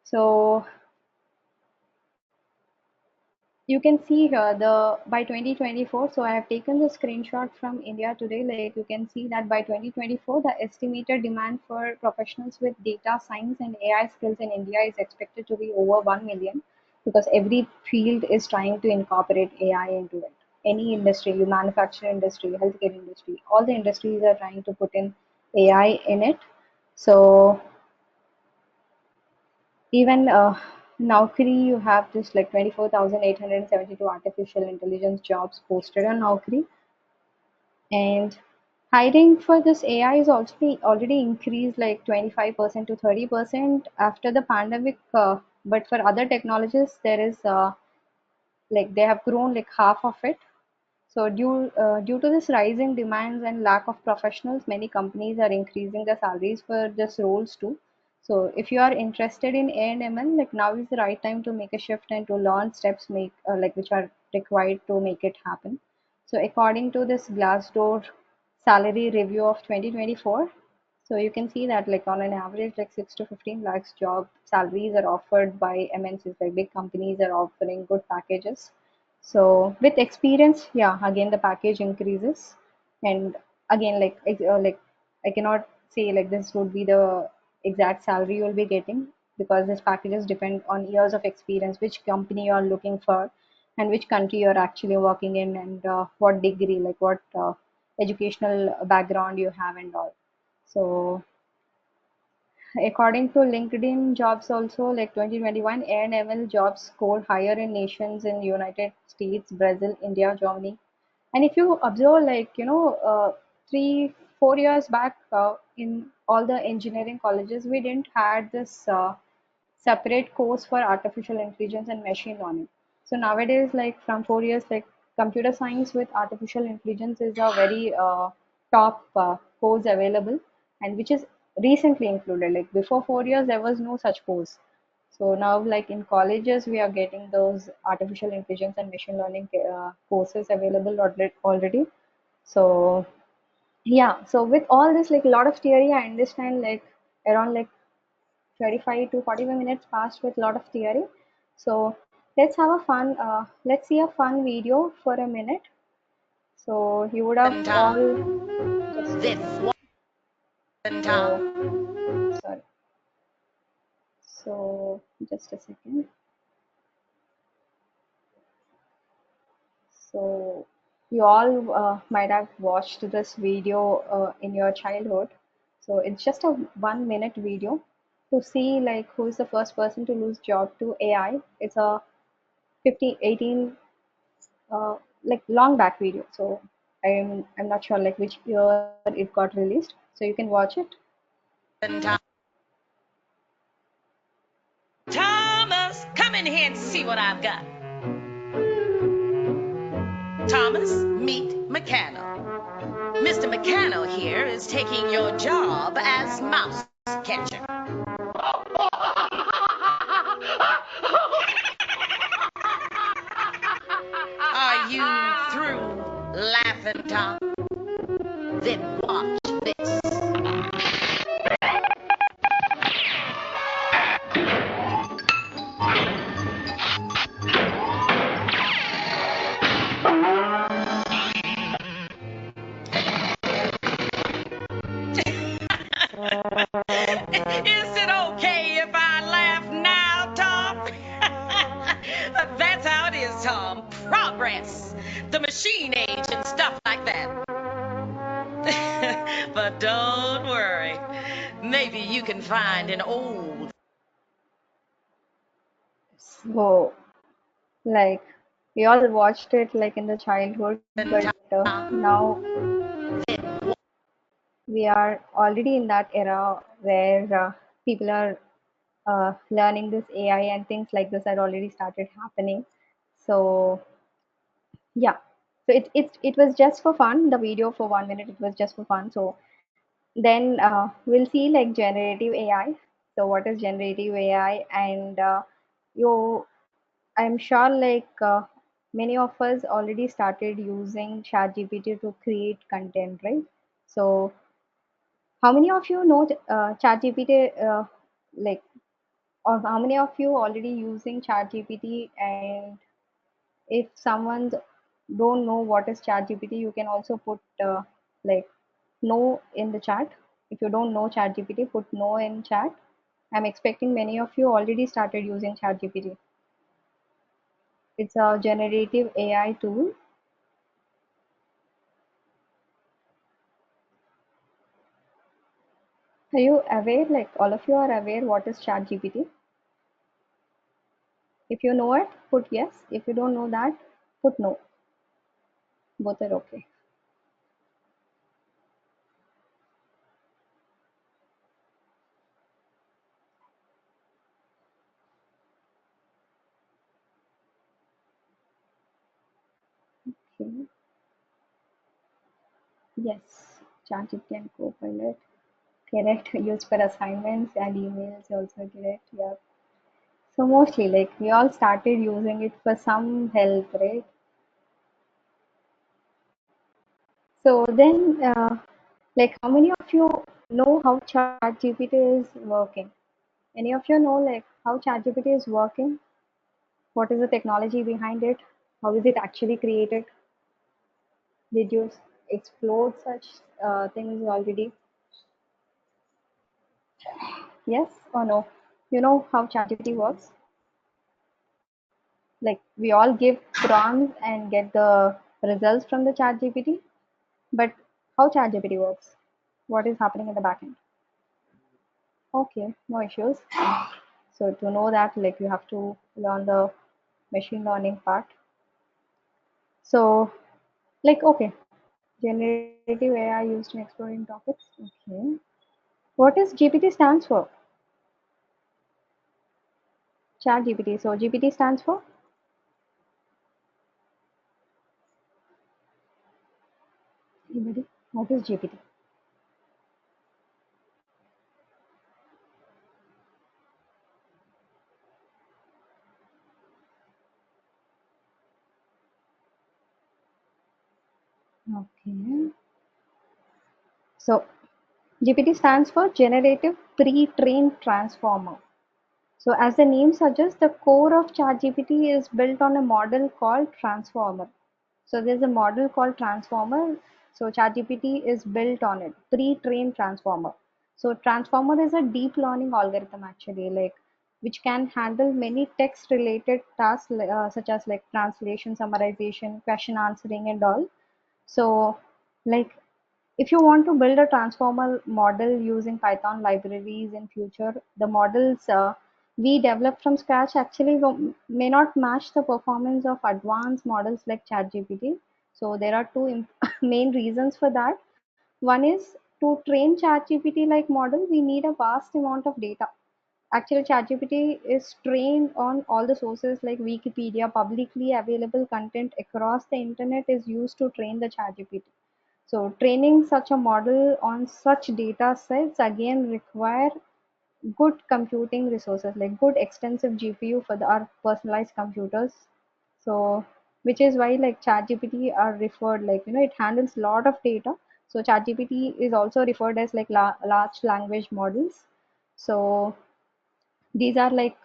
So you can see here the by 2024. So I have taken the screenshot from India today. Like you can see that by 2024, the estimated demand for professionals with data science and AI skills in India is expected to be over 1 million, because every field is trying to incorporate AI into it. Any industry, you manufacture industry, healthcare industry, all the industries are trying to put in AI in it. So even Naukri, you have just like 24,872 artificial intelligence jobs posted on Naukri. And hiring for this AI is also already increased like 25% to 30% after the pandemic. But for other technologies, there is like they have grown like half of it. So due to this rising demands and lack of professionals, many companies are increasing the salaries for this roles too. So if you are interested in A&ML, like now is the right time to make a shift and to learn steps make like which are required to make it happen. So according to this Glassdoor salary review of 2024, so you can see that like on an average like 6 to 15 lakhs job salaries are offered by MNCs, like big companies are offering good packages. So with experience, yeah, again the package increases, and again like I cannot say like this would be the exact salary you'll be getting, because these packages depend on years of experience, which company you are looking for, and which country you're actually working in, and what degree, like what educational background you have and all. So according to LinkedIn jobs also, like 2021, A&ML jobs scored higher in nations in United States, Brazil, India, Germany. And if you observe, like, 3, 4 years back, in all the engineering colleges, we didn't had this separate course for artificial intelligence and machine learning. So nowadays, like from 4 years, like computer science with artificial intelligence is a very top course available, and which is recently included. Like before 4 years, there was no such course. So now, like in colleges, we are getting those artificial intelligence and machine learning courses available already. So yeah, so with all this, like a lot of theory, I understand like around like 35 to 45 minutes passed with a lot of theory. So let's have a fun, let's see a fun video for a minute. So you would have all just a second. So sorry. So just a second. So you all might have watched this video in your childhood. So it's just a 1 minute video to see like who is the first person to lose job to AI. It's a 18 like long back video. So I'm not sure like which year it got released. So you can watch it. Thomas, come in here and see what I've got. Thomas, meet McCannell. Mr. McCannell here is taking your job as mouse catcher. Are you through laughing, Tom? Then watch this. Is it okay if I laugh now, Tom? That's how it is, Tom. Progress, the machine age, and stuff like that. But don't worry. Maybe you can find an old. So like we all watched it like in the childhood, but now we are already in that era where people are learning this AI and things like this had already started happening. So yeah, so it was just for fun. The video for 1 minute, it was just for fun. So then we'll see like generative AI. So what is generative AI? And you, I'm sure like many of us already started using ChatGPT to create content, right? So how many of you know ChatGPT? Like, or how many of you already using ChatGPT? And If someone don't know what is ChatGPT, you can also put like no in the chat. If you don't know ChatGPT, put no in chat. I'm expecting many of you already started using ChatGPT. It's a generative AI tool. Are you aware, like all of you are aware what is ChatGPT? If you know it, put yes. If you don't know that, put no. Both are okay. Okay. Yes, ChatGPT and Copilot. Correct. Used for assignments and emails also correct. Yeah. So mostly like we all started using it for some help, right? So then, like how many of you know how ChatGPT is working? Any of you know like how ChatGPT is working? What is the technology behind it? How is it actually created? Did you explore such things already? Yes or no? You know how ChatGPT works? Like we all give prompts and get the results from the ChatGPT, but how ChatGPT works? What is happening in the backend? Okay, no issues. So to know that, like you have to learn the machine learning part. So like okay, generative AI used in exploring topics. Okay. What is GPT stands for? Chat GPT. So GPT stands for anybody? What is GPT? Okay. So GPT stands for Generative Pre-trained Transformer. So as the name suggests, the core of ChatGPT is built on a model called Transformer. So there's a model called Transformer. So ChatGPT is built on it, pre-trained Transformer. So Transformer is a deep learning algorithm actually, like which can handle many text-related tasks such as like translation, summarization, question answering, and all. So like if you want to build a transformer model using Python libraries in future, the models we develop from scratch actually may not match the performance of advanced models like ChatGPT. So there are two main reasons for that. One is to train ChatGPT like model, we need a vast amount of data. Actually, ChatGPT is trained on all the sources like Wikipedia, publicly available content across the internet is used to train the ChatGPT. So training such a model on such data sets again require good computing resources like good extensive GPU for our personalized computers. So which is why like ChatGPT are referred like it handles a lot of data. So ChatGPT is also referred as like large language models. So these are like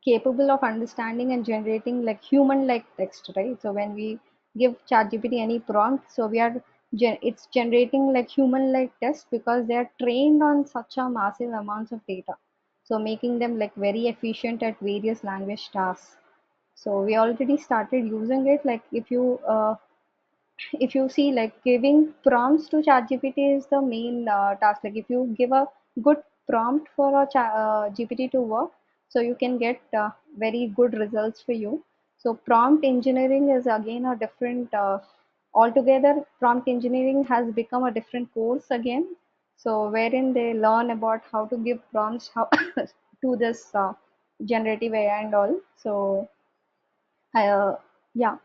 capable of understanding and generating like human like text, right? So when we give ChatGPT any prompt, so we are it's generating like human like text because they are trained on such a massive amounts of data, so making them like very efficient at various language tasks. So we already started using it. Like if you see like giving prompts to ChatGPT is the main task. Like if you give a good prompt for a GPT to work, so you can get very good results for you. So prompt engineering is again a different altogether. Prompt engineering has become a different course again. So wherein they learn about how to give prompts how to this generative AI and all. So yeah,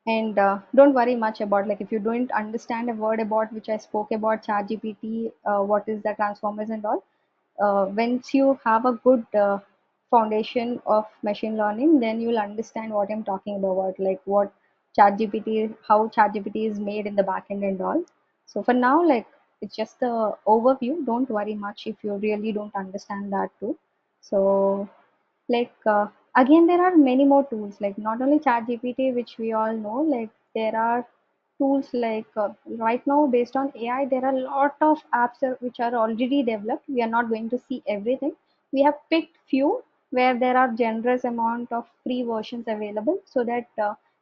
and don't worry much about like if you don't understand a word about which I spoke about ChatGPT, what is the transformers and all. Once you have a good foundation of machine learning, then you'll understand what I'm talking about, like what ChatGPT, how ChatGPT is made in the backend and all. So for now, like it's just the overview. Don't worry much if you really don't understand that too. So like Again, there are many more tools, like not only ChatGPT, which we all know, like there are tools like right now based on AI, there are a lot of apps which are already developed. We are not going to see everything. We have picked few where there are generous amount of free versions available, so that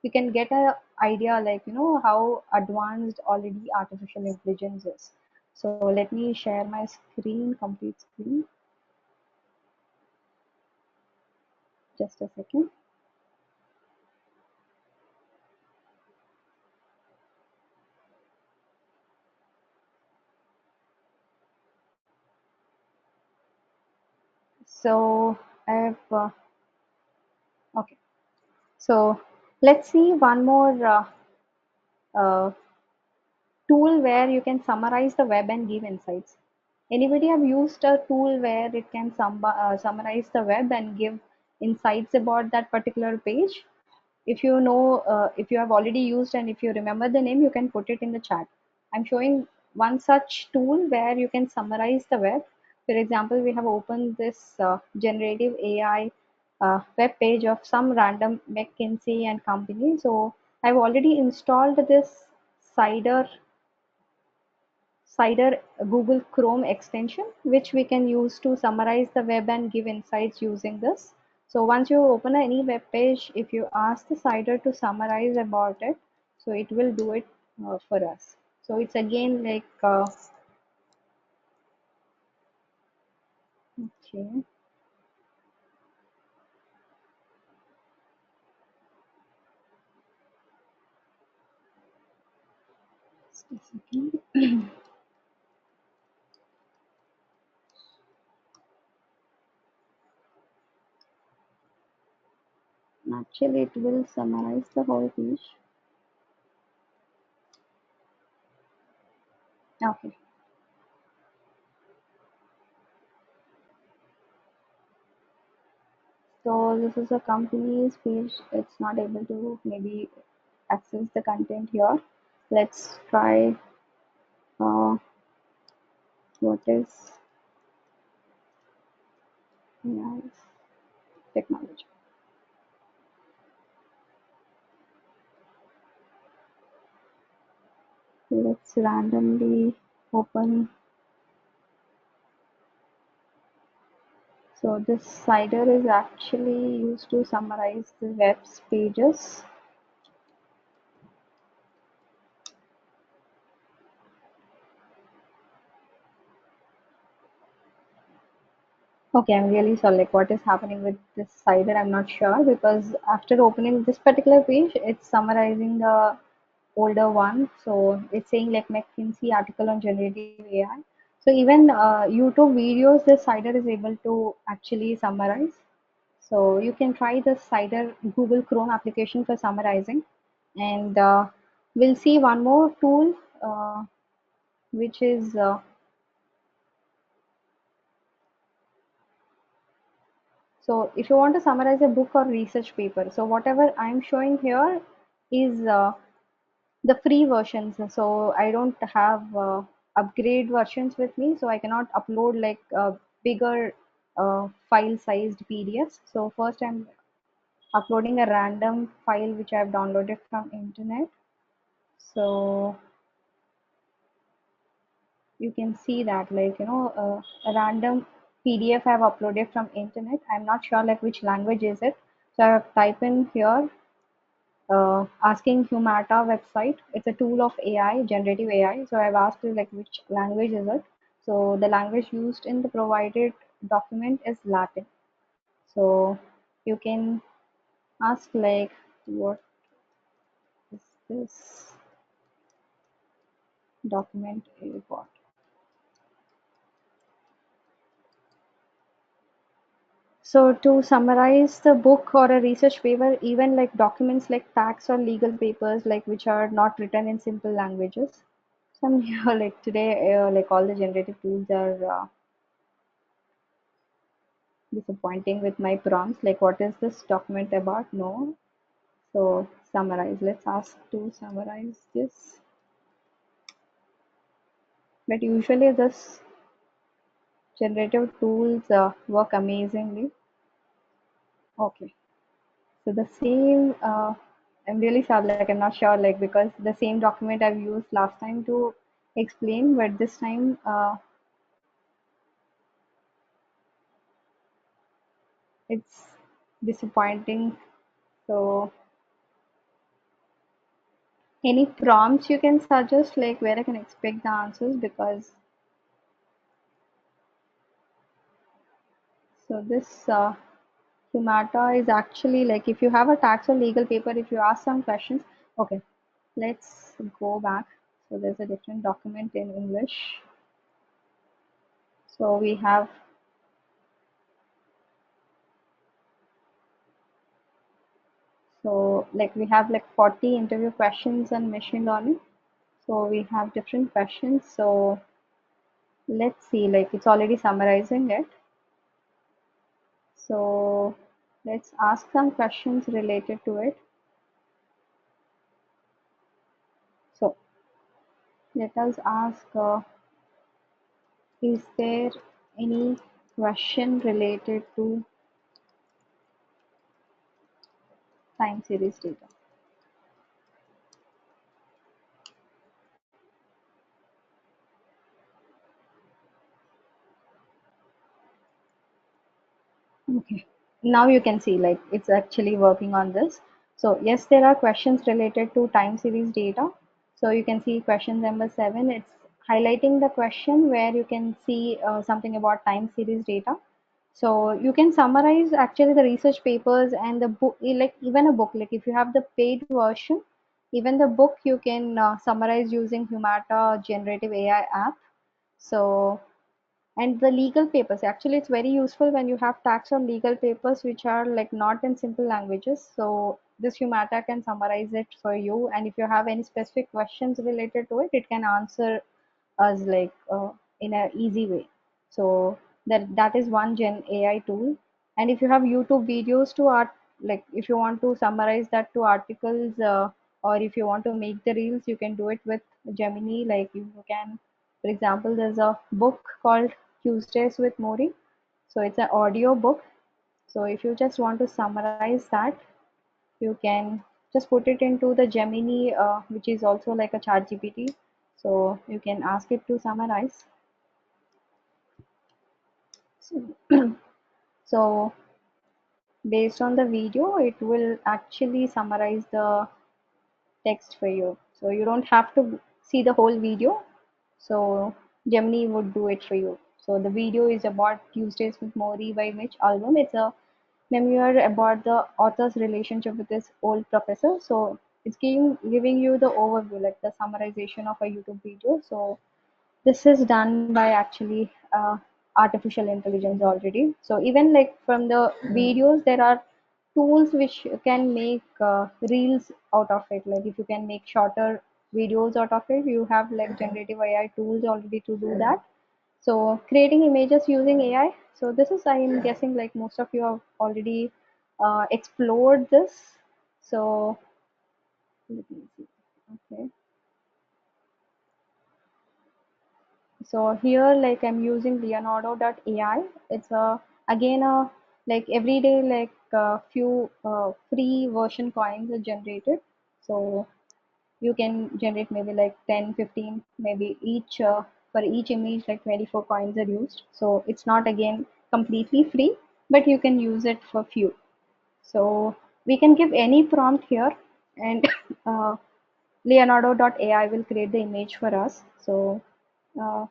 you can get a idea, like how advanced already artificial intelligence is. So let me share my screen, complete screen. Just a second. So I've okay. So let's see one more uh, tool where you can summarize the web and give insights. Anybody have used a tool where it can summarize the web and give insights about that particular page? If you know, if you have already used and if you remember the name, you can put it in the chat. I'm showing one such tool where you can summarize the web. For example, we have opened this generative AI web page of some random McKinsey and company. So I've already installed this Cider Cider Google Chrome extension, which we can use to summarize the web and give insights using this. So once you open any web page, if you ask the Cider to summarize about it, so it will do it for us. So it's again like, okay, just a second. Actually, it will summarize the whole page. Okay. So this is a company's page. It's not able to maybe access the content here. Let's try uh, what is AI technology. Let's randomly open. So this cider is actually used to summarize the web's pages. Okay, I'm really sorry. Like, what is happening with this cider? I'm not sure, because after opening this particular page, it's summarizing the older one. So it's saying like McKinsey article on generative AI. So even YouTube videos, this cider is able to actually summarize. So you can try the Cider Google Chrome application for summarizing. And we'll see one more tool, which is so if you want to summarize a book or research paper, so whatever I'm showing here is the free versions. So I don't have upgrade versions with me, so I cannot upload like bigger file sized PDFs. So first I'm uploading a random file which I've downloaded from internet. So you can see that, like, a random PDF I've uploaded from internet. I'm not sure like which language is it. So I've typed in here asking Humata website. It's a tool of AI, generative AI. So I've asked you like which language is it. So the language used in the provided document is Latin. So you can ask like, what is this document report? So to summarize the book or a research paper, even like documents like tax or legal papers, like which are not written in simple languages. So I'm here like today, like all the generative tools are disappointing with my prompts. Like, what is this document about? No. So summarize. Let's ask to summarize this. But usually this generative tools work amazingly. Okay. So the same, I'm really sorry, like I'm not sure, like because the same document I've used last time to explain, but this time it's disappointing. So any prompts you can suggest, like where I can expect the answers, because so this Humata is actually like if you have a tax or legal paper, if you ask some questions, okay, let's go back. So there's a different document in English. So we have, so like we have like 40 interview questions on machine learning. So we have different questions. So let's see, like it's already summarizing it. So let's ask some questions related to it. So let us ask, is there any question related to time series data? Okay, now you can see like it's actually working on this. So yes, there are questions related to time series data. So you can see question number 7. It's highlighting the question where you can see something about time series data. So you can summarize actually the research papers and the book, like even a book, like if you have the paid version, even the book you can summarize using Humata generative AI app. So and the legal papers, actually it's very useful when you have tax or legal papers which are like not in simple languages. So this Humata can summarize it for you, and if you have any specific questions related to it, it can answer us like in a easy way. So that is one gen AI tool. And if you have YouTube videos to art, like if you want to summarize that to articles, or if you want to make the reels, you can do it with Gemini. Like you can, for example, there's a book called Tuesdays with Mori. So it's an audio book. So if you just want to summarize that, you can just put it into the Gemini, which is also like a chat GPT. So you can ask it to summarize. So, so based on the video, it will actually summarize the text for you. So you don't have to see the whole video. So Gemini would do it for you. So the video is about Tuesdays with Maury by Mitch Album. It's a memoir about the author's relationship with his old professor. So it's giving you the overview, like the summarization of a YouTube video. So this is done by actually artificial intelligence already. So even like from the videos, there are tools which can make reels out of it. Like if you can make shorter videos out of it, you have like generative AI tools already to do that. So creating images using AI. So this is, I am guessing, like most of you have already explored this. So let me see. Okay. So here, like I'm using Leonardo.ai. It's a again a like every day like few free version coins are generated. So you can generate maybe like 10, 15, maybe each for each image like 24 coins are used. So it's not again completely free, but you can use it for few. So we can give any prompt here, and uh, Leonardo.ai will create the image for us. So uh,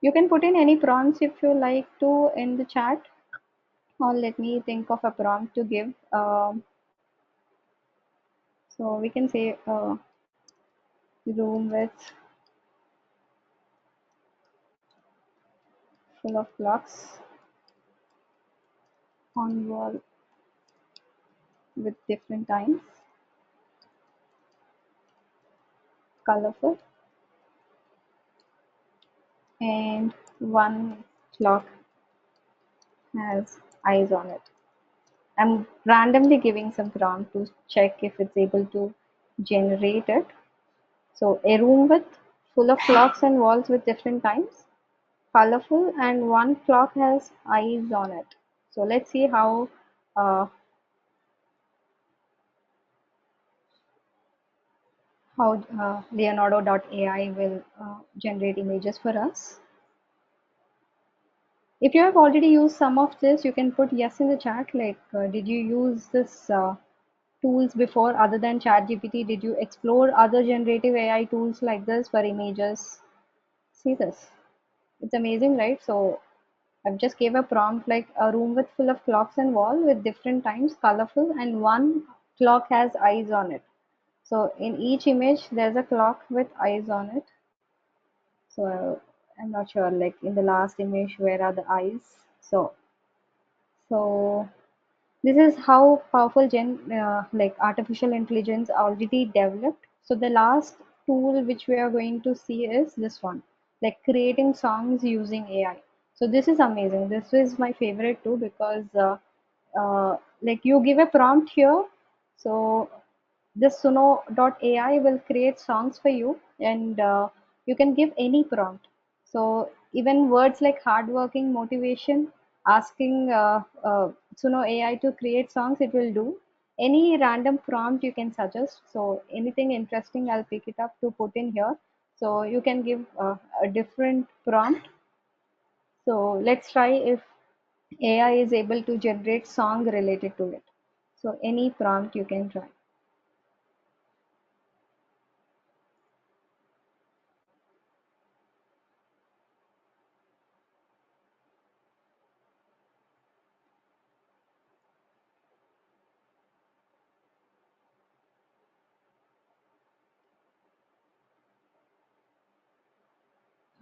you can put in any prompts if you like to in the chat, or let me think of a prompt to give. So we can say room with full of clocks on wall with different times, colorful, and one clock has eyes on it. I'm randomly giving some prompt to check if it's able to generate it. So a room with full of clocks and walls with different times, colorful, and one clock has eyes on it. So let's see how uh, how Leonardo.ai will generate images for us. If you have already used some of this, you can put yes in the chat. Like, did you use this tools before other than ChatGPT? Did you explore other generative AI tools like this for images? See this. It's amazing, right? So I've just gave a prompt like a room with full of clocks and wall with different times, colorful, and one clock has eyes on it. So in each image, there's a clock with eyes on it. So I'm not sure, like in the last image, where are the eyes? So this is how powerful like artificial intelligence already developed. So the last tool which we are going to see is this one, like creating songs using AI. So this is amazing. This is my favorite too because like you give a prompt here. So this Suno.ai will create songs for you, and you can give any prompt. So even words like hardworking, motivation, asking Suno AI to create songs, it will do. Any random prompt you can suggest. So anything interesting, I'll pick it up to put in here. So you can give a different prompt. So let's try if AI is able to generate song related to it. So any prompt you can try.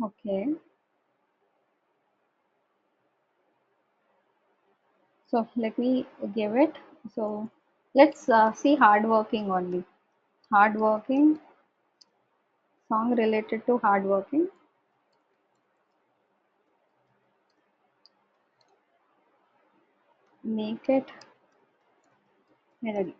Okay. So let me give it. So let's see hardworking only. Hardworking, song related to hardworking. Make it melody.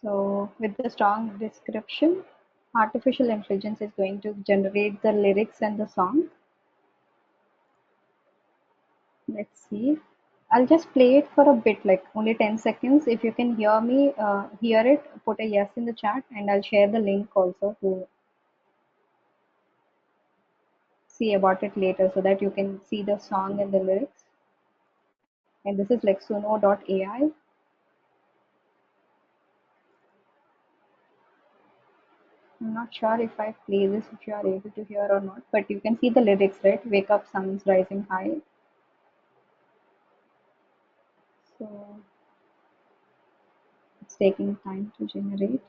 So with the strong description, artificial intelligence is going to generate the lyrics and the song. Let's see. I'll just play it for a bit, like only 10 seconds. If you can hear me, hear it, put a yes in the chat, and I'll share the link also to see about it later so that you can see the song and the lyrics. And this is like Suno.ai. I'm not sure if I play this, if you are able to hear or not, but you can see the lyrics, right? Wake up, sun's rising high. So it's taking time to generate.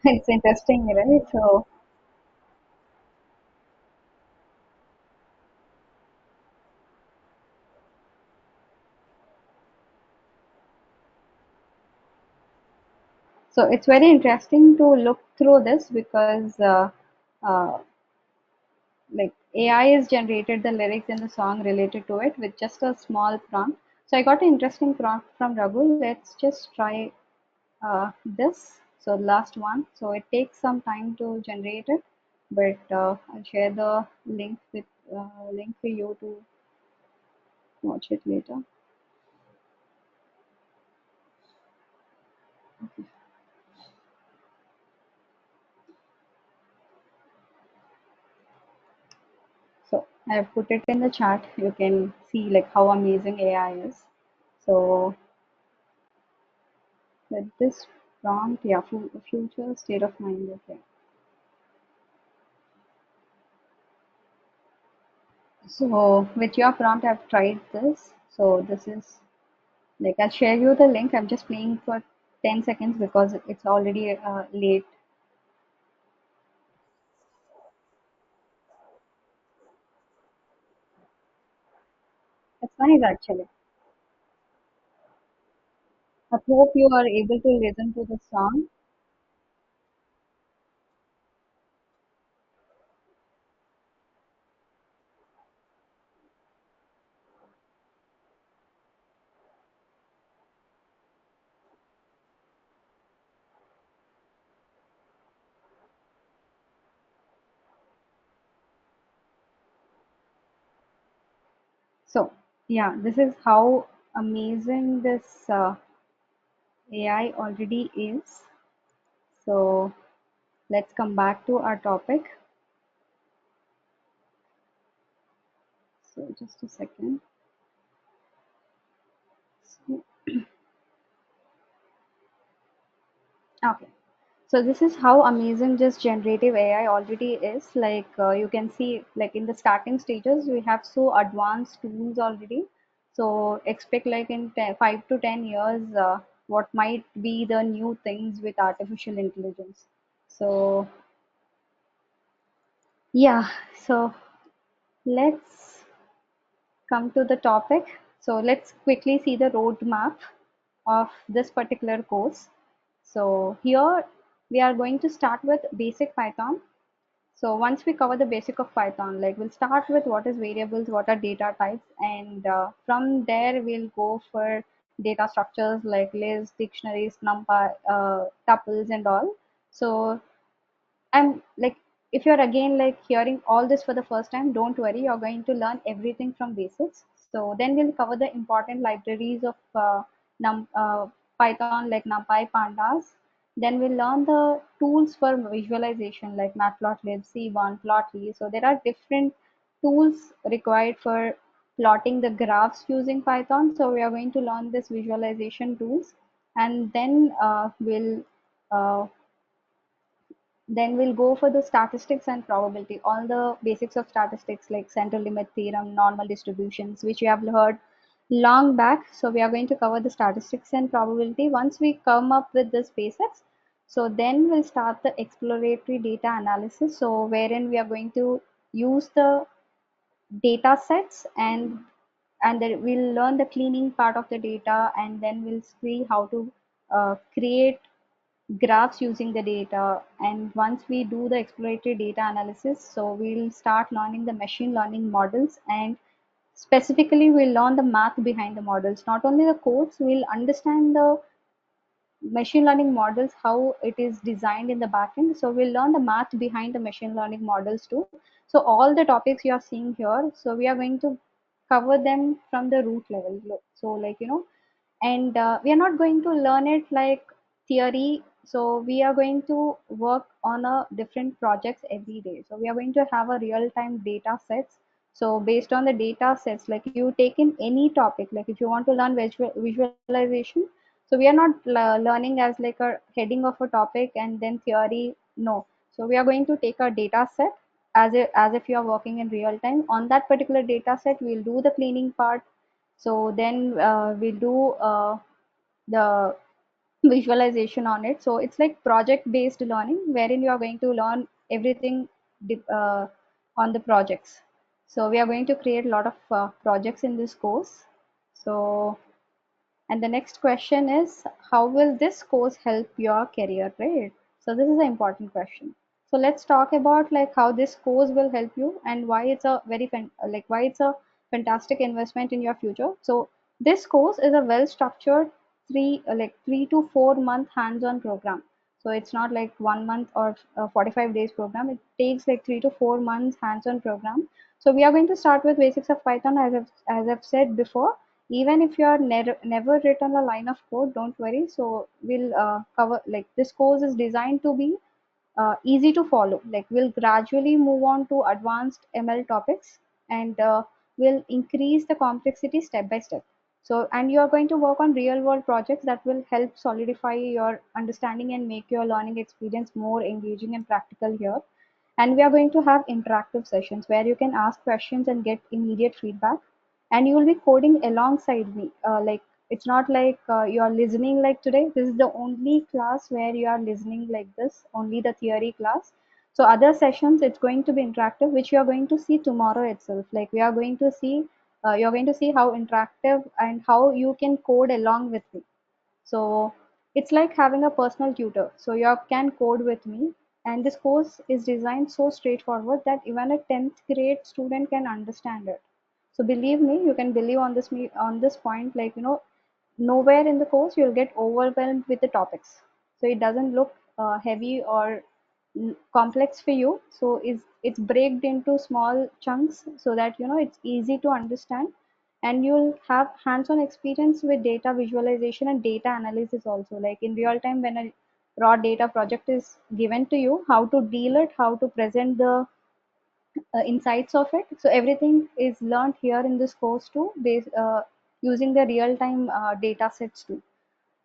It's interesting, right? So it's very interesting to look through this because uh, like AI is generated the lyrics in the song related to it with just a small prompt. So I got an interesting prompt from Raghu. Let's just try this. So last one. So it takes some time to generate it, but I'll share the link for you to watch it later. So I have put it in the chat. You can see like how amazing AI is. So with this prompt, yeah, future state of mind. Okay. So with your prompt, I've tried this. So this is like I'll share you the link. I'm just playing for 10 seconds because it's already late. It's nice actually. I hope you are able to listen to the song. So yeah, this is how amazing this AI already is. So let's come back to our topic. So just a second. So, okay. So this is how amazing just generative AI already is. Like you can see, like in the starting stages, we have so advanced tools already. So expect like in 5 to 10 years, what might be the new things with artificial intelligence. So yeah, so let's come to the topic. So let's quickly see the roadmap of this particular course. So here we are going to start with basic Python. So once we cover the basic of Python, like we'll start with what is variables, what are data types, and from there we'll go for data structures like lists, dictionaries, numpy, tuples, and all. So I'm like, if you're again like hearing all this for the first time, don't worry, you're going to learn everything from basics. So then we'll cover the important libraries of Python like NumPy, Pandas. Then we'll learn the tools for visualization like Matplotlib, C1, Plotly. So there are different tools required for plotting the graphs using Python. So we are going to learn this visualization tools, and uh, then we'll go for the statistics and probability, all the basics of statistics like central limit theorem, normal distributions, which you have heard long back. So we are going to cover the statistics and probability. Once we come up with this basics, so then we'll start the exploratory data analysis. So wherein we are going to use the data sets, and then we'll learn the cleaning part of the data, and then we'll see how to create graphs using the data. And once we do the exploratory data analysis, so we'll start learning the machine learning models, and specifically we'll learn the math behind the models. Not only the codes, we'll understand the machine learning models, how it is designed in the backend. So we'll learn the math behind the machine learning models too. So all the topics you are seeing here, so we are going to cover them from the root level. So like, and we are not going to learn it like theory. So we are going to work on a different projects every day. So we are going to have a real time data sets. So based on the data sets, like you take in any topic, like if you want to learn visualization, so we are not learning as like a heading of a topic and then theory. No. So we are going to take a data set as if you are working in real time. On that particular data set, we'll do the cleaning part. So then we'll do the visualization on it. So it's like project based learning, wherein you are going to learn everything on the projects. So we are going to create a lot of projects in this course. So, and the next question is, how will this course help your career, right? So this is an important question. So let's talk about like how this course will help you and why it's a why it's a fantastic investment in your future. So this course is a well structured 3 to 4 month hands-on program. So it's not like 1 month or 45 days program. It takes like 3 to 4 months hands-on program. So we are going to start with basics of Python, as I've said before. Even if you are never written a line of code, don't worry. So we'll cover, like this course is designed to be easy to follow. Like we'll gradually move on to advanced ML topics, and we'll increase the complexity step by step. So, and you are going to work on real world projects that will help solidify your understanding and make your learning experience more engaging and practical here. And we are going to have interactive sessions where you can ask questions and get immediate feedback, and you will be coding alongside me. Like it's not like you are listening like today. This is the only class where you are listening like this, only the theory class. So other sessions, it's going to be interactive, which you are going to see tomorrow itself. Like we are going to see, you're going to see how interactive and how you can code along with me. So it's like having a personal tutor. So you can code with me. And this course is designed so straightforward that even a 10th grade student can understand it. So believe me, you can believe on this point, like, nowhere in the course you'll get overwhelmed with the topics. So it doesn't look heavy or complex for you. So it's breaked into small chunks so that it's easy to understand. and you'll have hands-on experience with data visualization and data analysis also, like in real time when a raw data project is given to you, how to deal it, how to present the insights of it. So everything is learned here in this course too, using the real-time data sets too.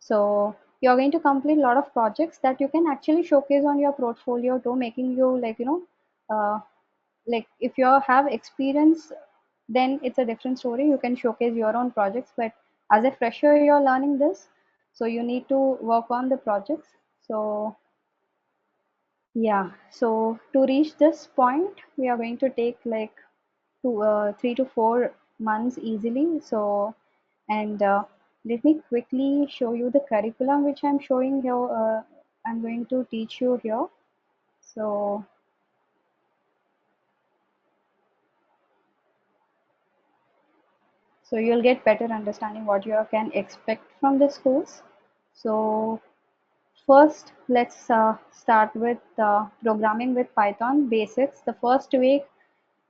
So you're going to complete a lot of projects that you can actually showcase on your portfolio too, making you like, uh, like if you have experience, then it's a different story. You can showcase your own projects, but as a fresher, you're learning this. So you need to work on the projects. So yeah, so to reach this point, we are going to take like 3 to 4 months easily. So, and let me quickly show you the curriculum which I'm showing here. I'm going to teach you here. So, so you'll get better understanding what you can expect from this course. So, first, let's start with programming with Python basics. The first week,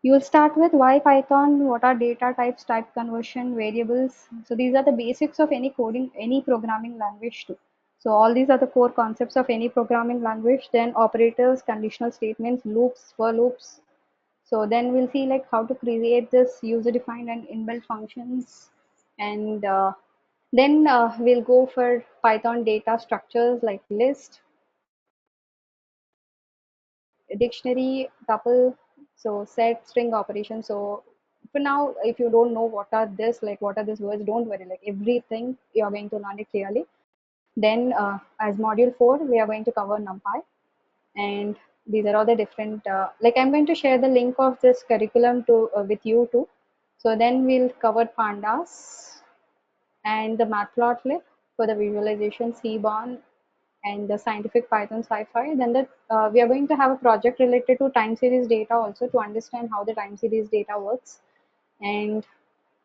you'll start with why Python, what are data types, type conversion, variables. So these are the basics of any coding, any programming language too. So all these are the core concepts of any programming language. Then operators, conditional statements, loops, for loops. So then we'll see like how to create this user-defined and inbuilt functions. And then we'll go for Python data structures like list, dictionary, tuple, so set, string operation. So for now, if you don't know what are this, like what are these words, don't worry, like everything you're going to learn it clearly. Then as module 4, we are going to cover NumPy, and these are all the different, like I'm going to share the link of this curriculum to with you too. So then we'll cover pandas and the matplotlib for the visualization, Seaborn, and the scientific Python sci-fi. Then we are going to have a project related to time series data also, to understand how the time series data works, and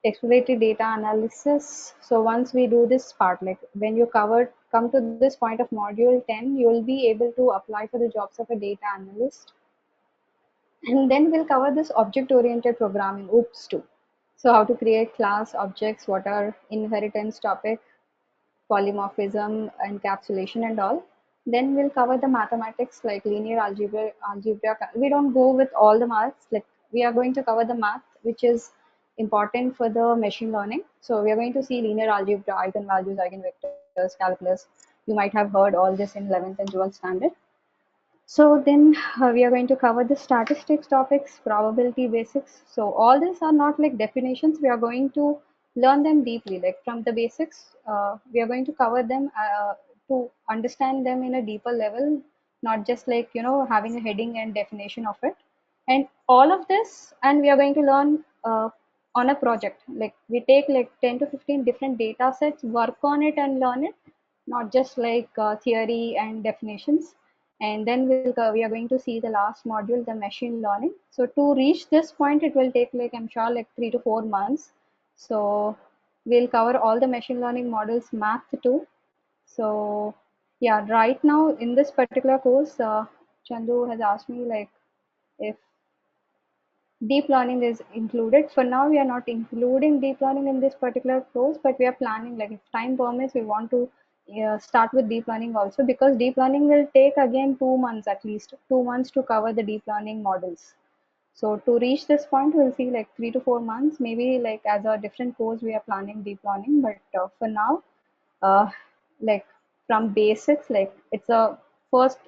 exploratory data analysis. So once we do this part, like when you come to this point of module 10, you will be able to apply for the jobs of a data analyst. And then we'll cover this object oriented programming, OOPS too. So how to create class objects, what are inheritance topic, polymorphism, encapsulation and all. Then we'll cover the mathematics like linear algebra. We don't go with all the maths, like we are going to cover the math which is important for the machine learning. So we are going to see linear algebra, eigenvalues, eigenvectors, calculus. You might have heard all this in 11th and 12th standard. So then we are going to cover the statistics topics, probability basics. So all these are not like definitions. We are going to learn them deeply, like from the basics. We are going to cover them to understand them in a deeper level, not just like, having a heading and definition of it. And all of this, and we are going to learn on a project. Like we take like 10 to 15 different data sets, work on it and learn it, not just like theory and definitions. And then we are going to see the last module, the machine learning. So to reach this point, it will take like, I'm sure, like 3 to 4 months. So we'll cover all the machine learning models, math too. So yeah, right now in this particular course, Chandu has asked me like if deep learning is included. For now, we are not including deep learning in this particular course, but we are planning, like if time permits, we want to start with deep learning also, because deep learning will take again 2 months, at least 2 months to cover the deep learning models. So to reach this point, we'll see like 3 to 4 months, maybe like as a different course, we are planning deep learning. But for now, uh, like from basics, like it's a first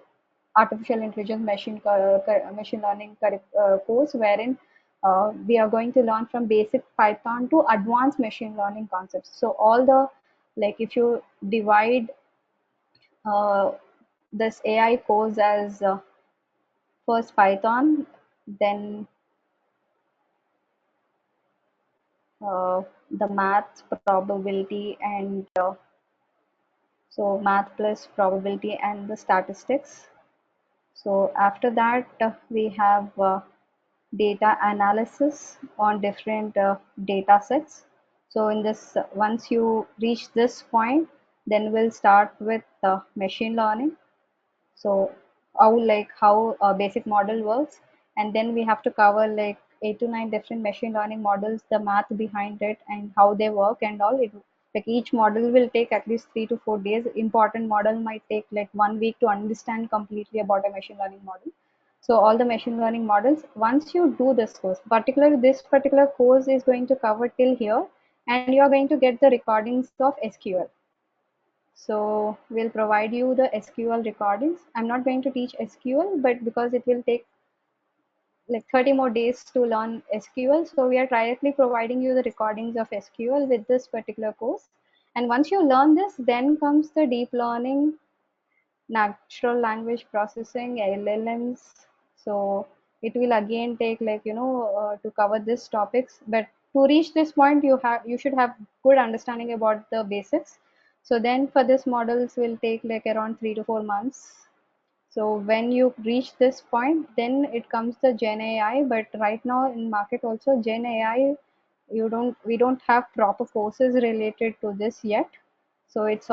artificial intelligence machine learning course, wherein we are going to learn from basic Python to advanced machine learning concepts. So all the, like if you divide uh, this AI course as first Python, then the math, probability, and so math plus probability and the statistics. So after that, we have data analysis on different data sets. So in this, once you reach this point, then we'll start with machine learning. So how a basic model works, and then we have to cover like 8 to 9 different machine learning models, the math behind it, and how they work and all. It like each model will take at least 3 to 4 days. Important model might take like 1 week to understand completely about a machine learning model. So all the machine learning models, once you do this course, particularly this particular course is going to cover till here, and you are going to get the recordings of SQL. So we'll provide you the SQL recordings. I'm not going to teach SQL, but because it will take like 30 more days to learn SQL, so we are directly providing you the recordings of SQL with this particular course. And once you learn this, then comes the deep learning, natural language processing, LLMs. So it will again take like to cover these topics. But to reach this point, you should have good understanding about the basics. So then for this models will take like around 3 to 4 months. So when you reach this point, then it comes the Gen AI. But right now in market also Gen AI, we don't have proper courses related to this yet. So it's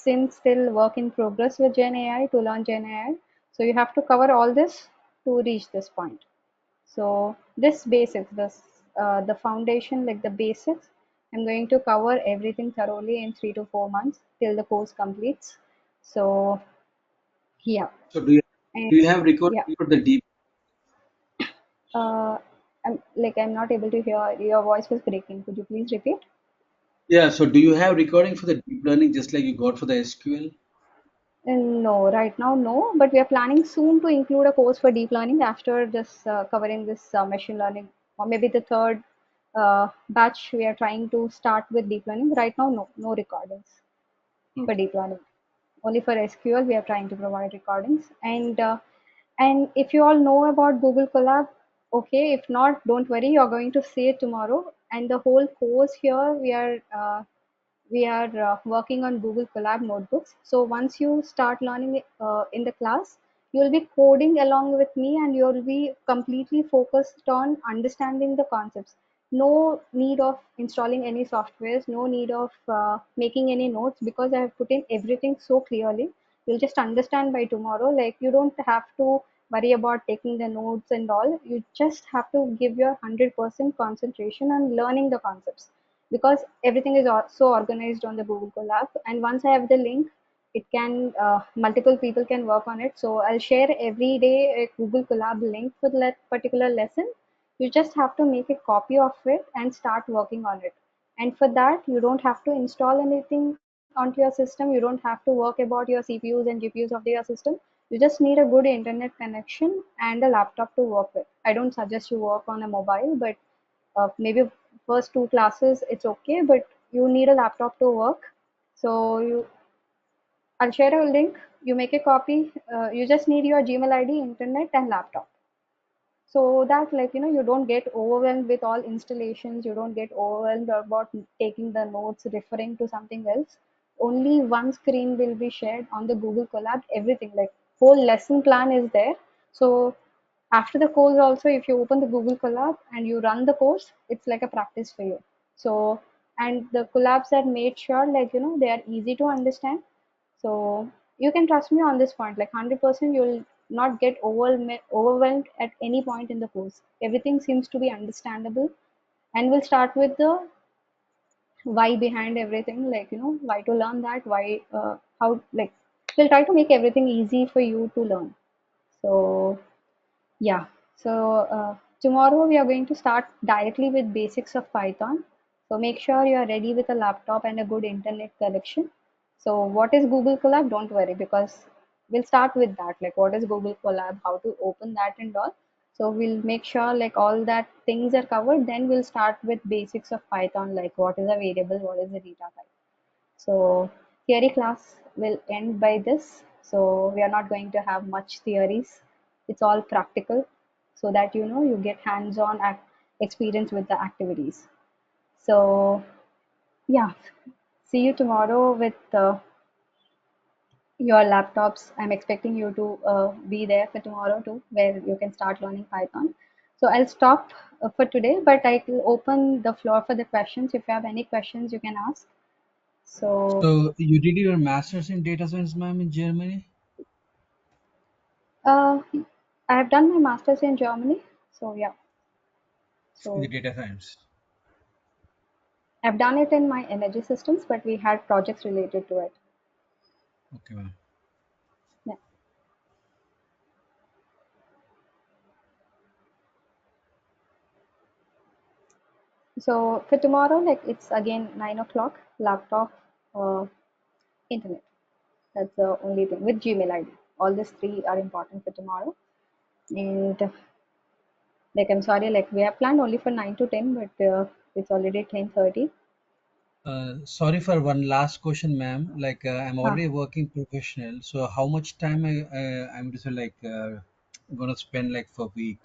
in still work in progress with Gen AI to learn Gen AI. So you have to cover all this to reach this point. So this basics, the foundation, like the basics, I'm going to cover everything thoroughly in 3 to 4 months till the course completes. So yeah. So And do you have recording yeah, for the deep? uh, I'm not able to hear. Your voice was breaking. Could you please repeat? Yeah. So do you have recording for the deep learning just like you got for the SQL? No, right now no, but we are planning soon to include a course for deep learning after this covering this machine learning, or maybe the third batch. We are trying to start with deep learning. Right now, no recordings for Okay. deep learning. Only for SQL, we are trying to provide recordings. And if you all know about Google Colab, okay. If not, don't worry. You're going to see it tomorrow. And the whole course here, we are working on Google Colab notebooks. So once you start learning in the class, you'll be coding along with me, and you'll be completely focused on understanding the concepts. No need of installing any softwares, no need of making any notes, because I have put in everything so clearly. You'll just understand by tomorrow. Like, you don't have to worry about taking the notes and all. You just have to give your 100% concentration on learning the concepts, because everything is so organized on the Google Colab. And once I have the link, it can multiple people can work on it. So I'll share every day a Google Colab link for that particular lesson. You just have to make a copy of it and start working on it. And for that, you don't have to install anything onto your system. You don't have to work about your CPUs and GPUs of your system. You just need a good internet connection and a laptop to work with. I don't suggest you work on a mobile, but maybe first 2 classes it's okay, but you need a laptop to work. So I'll share a link. You make a copy. You just need your Gmail ID, internet, and laptop, so that, like, you don't get overwhelmed with all installations. You don't get overwhelmed about taking the notes, referring to something else. Only one screen will be shared on the Google Colab. Everything, like, whole lesson plan is there. So after the course also, if you open the Google Colab and you run the course, it's like a practice for you. So, and the collabs are made sure, like, they are easy to understand. So you can trust me on this point, like 100%. You'll not get overwhelmed at any point in the course. Everything seems to be understandable. And we'll start with the why behind everything, like, why to learn that, why, how, like, we'll try to make everything easy for you to learn. So yeah. So tomorrow we are going to start directly with basics of Python. So make sure you are ready with a laptop and a good internet connection. So what is Google Colab? Don't worry, because we'll start with that. Like, what is Google Colab? How to open that and all. So we'll make sure like all that things are covered. Then we'll start with basics of Python, like what is a variable, what is a data type. So theory class will end by this. So we are not going to have much theories. It's all practical, so that you get hands-on experience with the activities. So yeah, see you tomorrow with your laptops. I'm expecting you to be there for tomorrow too, where you can start learning Python. So I'll stop for today, but I will open the floor for the questions. If you have any questions, you can ask. So So you did your master's in data science, ma'am, in Germany? Uh, I have done my master's in Germany. So yeah. in the So data science. I've done it in my energy systems, but we had projects related to it. Okay, ma'am. Yeah. So for tomorrow, like it's again 9 o'clock, laptop, uh, internet. That's the only thing with Gmail ID. All these three are important for tomorrow. And like I'm sorry, like we have planned only for 9 to 10, but it's already 10:30. Sorry for one last question, ma'am. Like I'm Huh. already a working professional, so how much time I'm just like gonna spend like for week?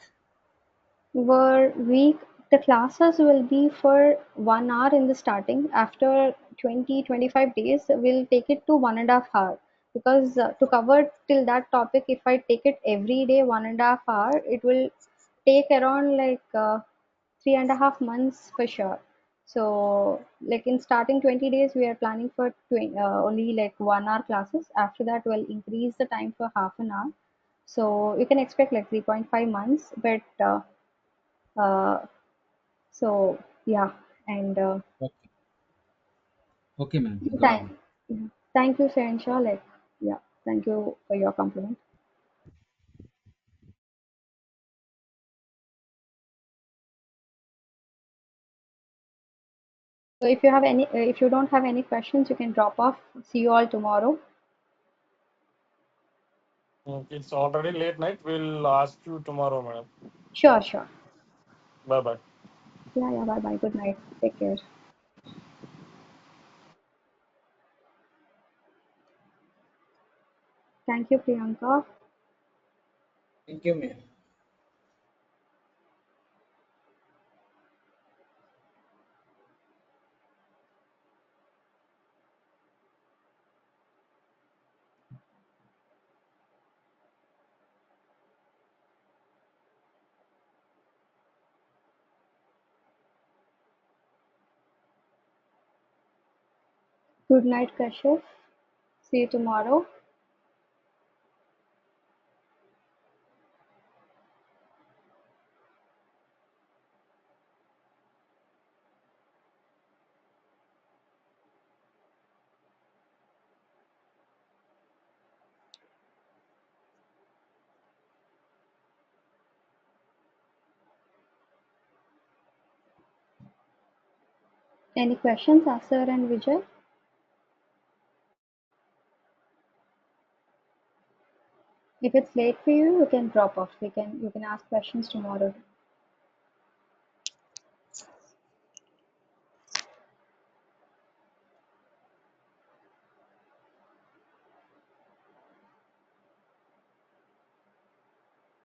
Were week the classes will be for 1 hour in the starting. After 20-25 days, we'll take it to 1.5 hour because to cover till that topic, if I take it every day 1.5 hour, it will take around like 3.5 months for sure. So like in starting 20 days, we are planning for only like 1 hour classes. After that, we'll increase the time for half an hour. So you can expect like 3.5 months, but uh, so yeah, and Okay, okay, ma'am. Got it, thank ma'am. yeah. Thank you, Shansha. Like yeah, thank you for your compliment. So if you have any, if you don't have any questions, you can drop off. See you all tomorrow. It's already late night. We'll ask you tomorrow, madam. Sure, sure. Bye bye. Yeah, yeah. Bye, bye. Good night. Take care. Thank you, Priyanka. Thank you, ma'am. Good night, Kashyap. See you tomorrow. Any questions, Asar and Vijay? If it's late for you, you can drop off. You can ask questions tomorrow.